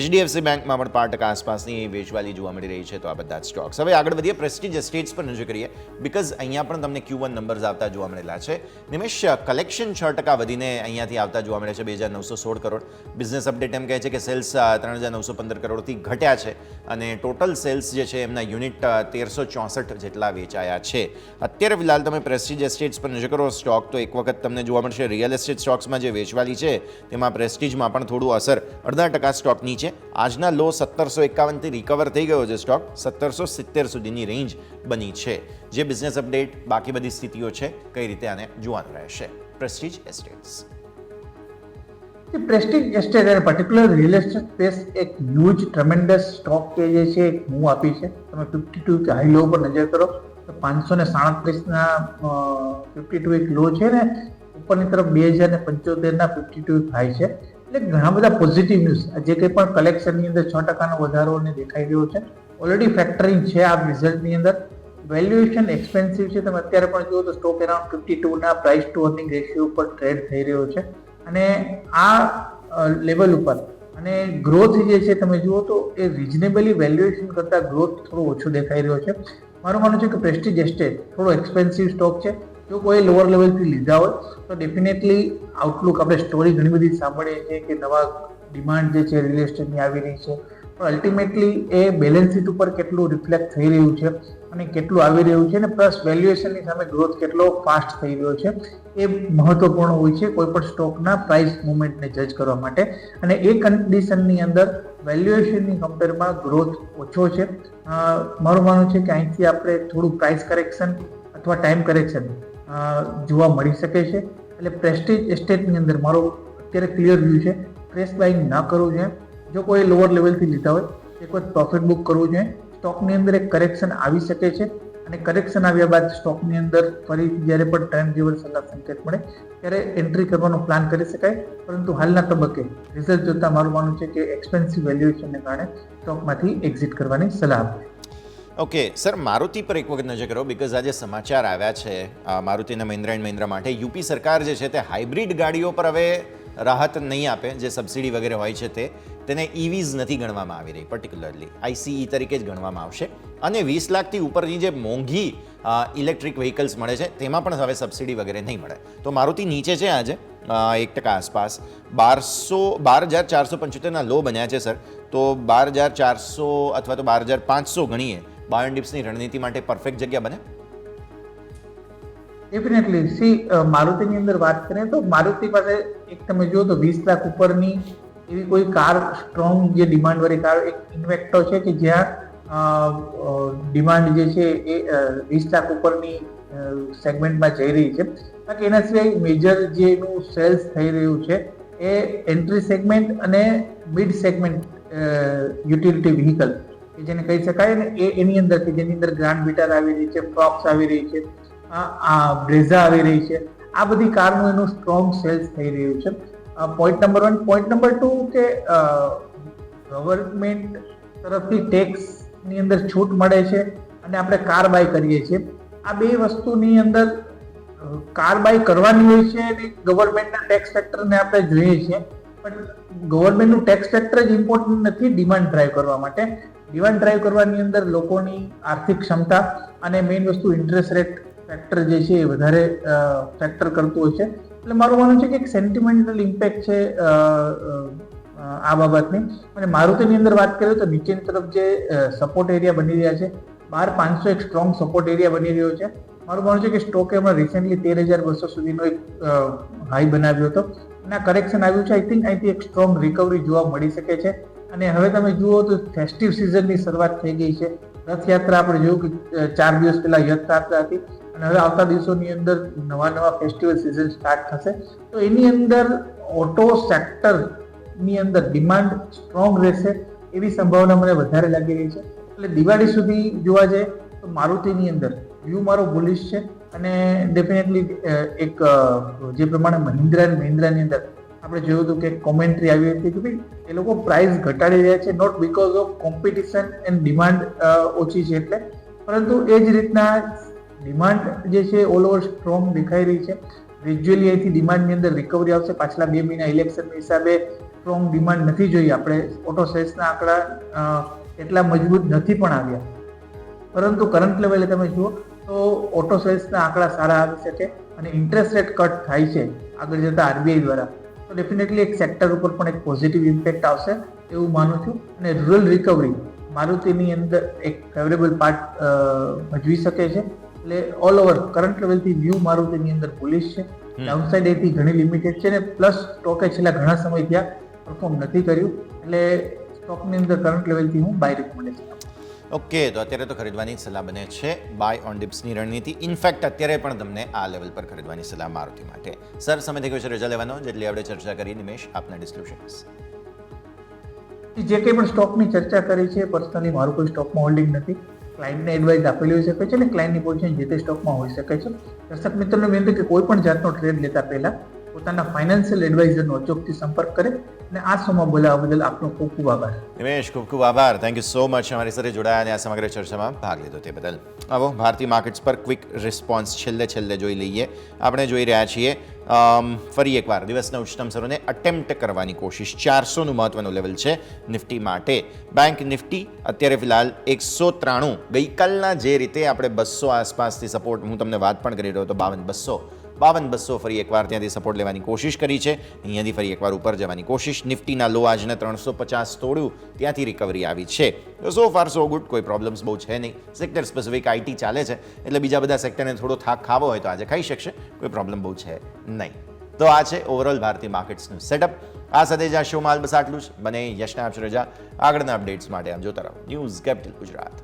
HDFC બેંકમાં પણ 5% આસપાસની વેચવાલી જોવા મળી રહી છે. તો આ બધા સ્ટોક્સ. હવે આગળ વધીએ, પ્રેસ્ટીજ એસ્ટેટ્સ પર નજર કરીએ, બિકોઝ અહીંયા પણ તમને Q1 નંબર્સ આવતા જોવા મળેલા છે. નિમેશ, કલેક્શન 6% વધીને અહીંયાથી આવતા જોવા મળે છે 2,916 કરોડ. બિઝનેસ અપડેટ એમ કહે છે કે સેલ્સ 3,915 કરોડથી ઘટ્યા છે અને ટોટલ સેલ્સ જે છે એમના યુનિટ 1,364 જેટલા વેચાયા છે. અત્યારે ફિલહાલ તમે પ્રેસ્ટીજ એસ્ટેટ્સ પર નજર કરો સ્ટોક, તો એક વખત તમને જોવા મળશે રિયલ એસ્ટેટ સ્ટોક્સમાં જે વેચવાલી છે તેમાં પ્રેસ્ટીજમાં પણ થોડું અસર, 0.5% સ્ટોક નીચે. આજના લો 1,751થી રિકવર થઈ ગયો છે સ્ટોક, 1,770 સુધીની રેન્જ બની છે. જે બિઝનેસ અપડેટ, બાકી બધી સ્થિતિઓ છે, કઈ રીતે આને જોવાનું રહેશે. પ્રેસ્ટીજ એસ્ટેટ્સ.
પ્રેસ્ટીજ એસ્ટેટ અને પર્ટિક્યુલર રિયલ એસ્ટેટ સ્પેસ એક હ્યુજ ટ્રમેન્ડસ સ્ટોક કે જે છે એક મૂવ આપી છે. તમે 52 કે હાઈ લો પર નજર કરો તો 537ના 52 એક લો છે ને ઉપરની તરફ 2075ના 52 એક હાઈ છે. એટલે ઘણા બધા પોઝિટિવ ન્યૂઝ, જે કંઈ પણ કલેક્શનની અંદર 6%નો વધારો દેખાઈ રહ્યો છે, ઓલરેડી ફેક્ટરિંગ છે આ રિઝલ્ટની અંદર. વેલ્યુએશન એક્સપેન્સિવ છે. તમે અત્યારે પણ જુઓ તો સ્ટોક અરાઉન્ડ 52ના પ્રાઇસ ટુ અર્નિંગ રેશિયો ઉપર ટ્રેડ થઈ રહ્યો છે અને આ લેવલ ઉપર અને ગ્રોથ જે છે તમે જુઓ તો એ રિઝનેબલી વેલ્યુએશન કરતાં ગ્રોથ થોડો ઓછો દેખાઈ રહ્યો છે. મારું માનવું છે કે પ્રેસ્ટીજ એસ્ટેટ થોડો એક્સપેન્સિવ સ્ટોક છે. જો કોઈ લોઅર લેવલથી લીધા હોય તો ડેફિનેટલી આઉટલુક, આપણે સ્ટોરી ઘણી બધી સાંભળીએ છીએ કે નવા ડિમાન્ડ જે છે રિયલ એસ્ટેટની આવી રહી છે, પણ અલ્ટિમેટલી એ બેલેન્સ શીટ ઉપર કેટલું રિફ્લેક્ટ થઈ રહ્યું છે અને કેટલું આવી રહ્યું છે અને પ્લસ વેલ્યુએશનની સામે ગ્રોથ કેટલો ફાસ્ટ થઈ રહ્યો છે એ મહત્વપૂર્ણ હોય છે કોઈ પણ સ્ટોકના પ્રાઇસ મુવમેન્ટને જજ કરવા માટે. અને એ કન્ડિશનની અંદર વેલ્યુએશનની કમ્પેરમાં ગ્રોથ ઓછો છે. મારું માનવું છે કે અહીંથી આપણે થોડું પ્રાઇસ કરેક્શન અથવા ટાઈમ કરેક્શન જોવા મળી શકે છે. એટલે પ્રેસ્ટીજ એસ્ટેટની અંદર મારો અત્યારે ક્લિયર વ્યૂ છે, ફ્રેશ બાઇંગ ના કરવું જોઈએ. જો કોઈ લોઅર લેવલથી લીધા હોય એક વખત પ્રોફિટ બુક કરવું જોઈએ. સ્ટોકની અંદર એક કરેક્શન આવી શકે છે અને કરેક્શન આવ્યા બાદ સ્ટોકની અંદર ફરીથી જ્યારે પણ ટ્રેન્ડ રિવર્સલના સંકેત મળે ત્યારે એન્ટ્રી કરવાનો પ્લાન કરી શકાય. પરંતુ હાલના તબક્કે રિઝલ્ટ જોતા મારું માનવું છે કે એક્સપેન્સિવ વેલ્યુએશનને કારણે સ્ટોકમાંથી એક્ઝિટ કરવાની સલાહ આપે.
ઓકે સર, મારુતિ પર એક વખત નજર કરો, બિકોઝ આજે સમાચાર આવ્યા છે મારુતિ અને મહિન્દ્રા એન્ડ મહિન્દ્રા માટે. યુપી સરકાર જે છે તે હાઇબ્રિડ ગાડીઓ પર હવે રાહત નહીં આપે, જે સબસિડી વગેરે હોય છે તેને EVs નથી ગણવામાં આવી રહી, પર્ટિક્યુલરલી ICE તરીકે જ ગણવામાં આવશે. અને 20 લાખથી ઉપરની જે મોંઘી ઇલેક્ટ્રિક વ્હીકલ્સ મળે છે તેમાં પણ હવે સબસિડી વગેરે નહીં મળે. તો મારુતિ નીચે છે આજે 1% આસપાસ, 12,475ના લો બન્યા છે સર. તો 12,400 અથવા તો 12,500 ગણીએ, બાયન ડિપ્સની રણનીતિ માટે પરફેક્ટ જગ્યા બને.
ડેફિનેટલી મારુતિની અંદર વાત કરીએ તો મારુતિ પાસે એક તમે જુઓ તો 20 લાખ ઉપરની એવી કોઈ કાર, સ્ટ્રોંગ જે ડિમાન્ડ વાળી કાર એક ઇન્વેક્ટો છે કે જ્યાં ડિમાન્ડ જે છે એ 20 લાખ ઉપરની સેગમેન્ટમાં જઈ રહી છે. બાકી એના સિવાય મેજર જે એનું સેલ્સ થઈ રહ્યું છે એ એન્ટ્રી સેગમેન્ટ અને મિડ સેગમેન્ટ યુટિલિટી વ્હીકલ કે જેને કહી શકાય ને એની અંદર કે જેની અંદર ગ્રાન્ડ વિટાર આવી રહી છે, ફ્રોક્સ આવી રહી છે, બ્રેઝા આવી રહી છે. આ બધી કારનું એનું સ્ટ્રોંગ સેલ્સ થઈ રહ્યું છે. Point number 1. પોઈન્ટ નંબર 2 કે ગવર્મેન્ટ તરફથી ટેક્સની અંદર છૂટ મળે છે અને આપણે કાર બાય કરીએ છીએ. આ બે વસ્તુની અંદર કાર બાય કરવાની હોય છે અને ગવર્મેન્ટના ટેક્સ ફેક્ટરને આપણે જોઈએ છીએ, પણ ગવર્મેન્ટનું ટેક્સ ફેક્ટર જ ઇમ્પોર્ટન્ટ નથી ડિમાન્ડ ડ્રાઈવ કરવા માટે. ડિમાન્ડ ડ્રાઈવ કરવાની અંદર લોકોની આર્થિક ક્ષમતા અને મેઇન વસ્તુ ઇન્ટરેસ્ટ રેટ ફેક્ટર જે છે એ વધારે ફેક્ટર કરતું હોય છે. એટલે મારું માનવું છે કે એક સેન્ટિમેન્ટલ ઇમ્પેક્ટ છે આ બાબતની. અને મારુતિની અંદર વાત કરીએ તો નીચેની તરફ જે સપોર્ટ એરિયા બની રહ્યા છે, 12500 એક સ્ટ્રોંગ સપોર્ટ એરિયા બની રહ્યો છે. મારું માનવું છે કે સ્ટોકે હમણાં રિસેન્ટલી 13,200 સુધીનો એક હાઈ બનાવ્યો હતો અને આ કરેક્શન આવ્યું છે. આઈ થિંક અહીંથી એક સ્ટ્રોંગ રિકવરી જોવા મળી શકે છે. અને હવે તમે જુઓ તો ફેસ્ટિવ સિઝનની શરૂઆત થઈ ગઈ છે. રથયાત્રા આપણે જોયું કે 4 દિવસ પહેલા રથયાત્રા હતી અને હવે આવતા દિવસોની અંદર નવા ફેસ્ટિવલ સિઝન સ્ટાર્ટ થશે. તો એની અંદર ઓટો સેક્ટરની અંદર ડિમાન્ડ સ્ટ્રોંગ રહેશે એવી સંભાવના મને વધારે લાગી રહી છે. એટલે દિવાળી સુધી જોવા જાય તો મારુતિની અંદર વ્યૂ મારો બુલિશ છે. અને ડેફિનેટલી એક જે પ્રમાણે મહિન્દ્રાની અંદર આપણે જોયું હતું કે કોમેન્ટ્રી આવી હતી કે ભાઈ એ લોકો પ્રાઇસ ઘટાડી રહ્યા છે not because of competition and demand ઓછી છે એટલે, પરંતુ એ જ રીતના ડિમાન્ડ જે છે ઓલ ઓવર સ્ટ્રોંગ દેખાઈ રહી છે. ગ્રેજ્યુઅલી અહીંથી ડિમાન્ડની અંદર રિકવરી આવશે. પાછલા 2 મહિના ઇલેક્શનના હિસાબે સ્ટ્રોંગ ડિમાન્ડ નથી જોઈ આપણે. ઓટો સેલ્સના આંકડા એટલા મજબૂત નથી પણ આવ્યા, પરંતુ કરંટ લેવલે તમે જુઓ તો ઓટો સેલ્સના આંકડા સારા આવી શકે અને ઇન્ટરેસ્ટ રેટ કટ થાય છે આગળ જતા આરબીઆઈ દ્વારા, તો ડેફિનેટલી એક સેક્ટર ઉપર પણ એક પોઝિટિવ ઇમ્પેક્ટ આવશે એવું માનું છું. અને રૂરલ રિકવરી મારુતિની અંદર એક ફેવરેબલ પાર્ટ ભજવી શકે છે. એટલે ઓલ ઓવર કરંટ લેવલથી વ્યૂ મારુતિની અંદર બુલિશ છે. ડાઉનસાઇડ એથી ઘણી લિમિટેડ છે અને પ્લસ સ્ટોકે છેલ્લા ઘણા સમય ત્યાં પરફોર્મ નથી કર્યું. એટલે સ્ટોકની અંદર કરંટ લેવલથી હું બાય રિકમેન્ડેશન આપું.
ઓકે, તો અત્યારે તો ખરીદવાની સલાહ બને છે બાય ઓન ડિપ્સની રણનીતિ. ઇનફેક્ટ અત્યારે પણ તમને આ લેવલ પર ખરીદવાની સલાહ મારુતિ માટે. સર, સમય થઈ ગયો છે રજા લેવાનો, જેટલી આપણે ચર્ચા કરી. નિમેશ, આપના ડિસ્ક્રિપ્શન્સ.
જે કંઈ પણ સ્ટોકની ચર્ચા કરી છે, પર્સનલી મારું કોઈ સ્ટોકમાં હોલ્ડિંગ નથી. ક્લાયન્ટને એડવાઇસ આપેલી હોઈ શકે છે અને ક્લાયન્ટની પોઝિશન જે તે સ્ટોકમાં હોઈ શકે છે. દર્શક મિત્રોને વિનંતી કે કોઈ પણ જાતનો ટ્રેડ લેતા પહેલા પોતાના ફાઇનાન્શિયલ એડવાઇઝરનો અચૂકથી સંપર્ક કરે. અને આ શોમાં બોલાવવા બદલ આપનો ખૂબ ખૂબ આભાર.
નિમેશ, ખૂબ ખૂબ આભાર. થેન્ક યુ સો મચ અમારી સાથે જોડાયા અને આ સમગ્ર ચર્ચામાં ભાગ લીધો તે બદલ. આવો ભારતીય માર્કેટ્સ પર ક્વિક રિસ્પોન્સ છેલ્લે જોઈ લઈએ. આપણે જોઈ રહ્યા છીએ ફરી એકવાર દિવસના ઉચ્ચતમ સ્તરોને અટેમ્પ્ટ કરવાની કોશિશ. 400નું મહત્વનું લેવલ છે નિફ્ટી માટે. બેંક નિફ્ટી અત્યારે ફિલહાલ 193. ગઈકાલના જે રીતે આપણે 200 આસપાસથી સપોર્ટ હું તમને વાત પણ કરી રહ્યો હતો, 52-200 ફરી એકવાર ત્યાંથી સપોર્ટ લેવાની કોશિશ કરી છે. અહીંયાથી ફરી એકવાર ઉપર જવાની કોશિશ. નિફ્ટીના લો આજને 350 તોડ્યું, ત્યાંથી રિકવરી આવી છે. તો સો ફાર સો ગુડ, કોઈ પ્રોબ્લેમ્સ બહુ છે નહીં. સેક્ટર સ્પેસિફિક આઈટી ચાલે છે એટલે બીજા બધા સેક્ટરને થોડો થાક ખાવો હોય તો આજે ખાઈ શકશે, કોઈ પ્રોબ્લેમ બહુ છે નહીં. તો આ છે ઓવરઓલ ભારતીય માર્કેટ્સનું સેટઅપ. આ સાથે જ આ શોમાં બસ આટલું જ. બને યશના આપશે રજા. આગળના અપડેટ્સ માટે આપ જોતા રહો ન્યૂઝ કેપિટલ ગુજરાત.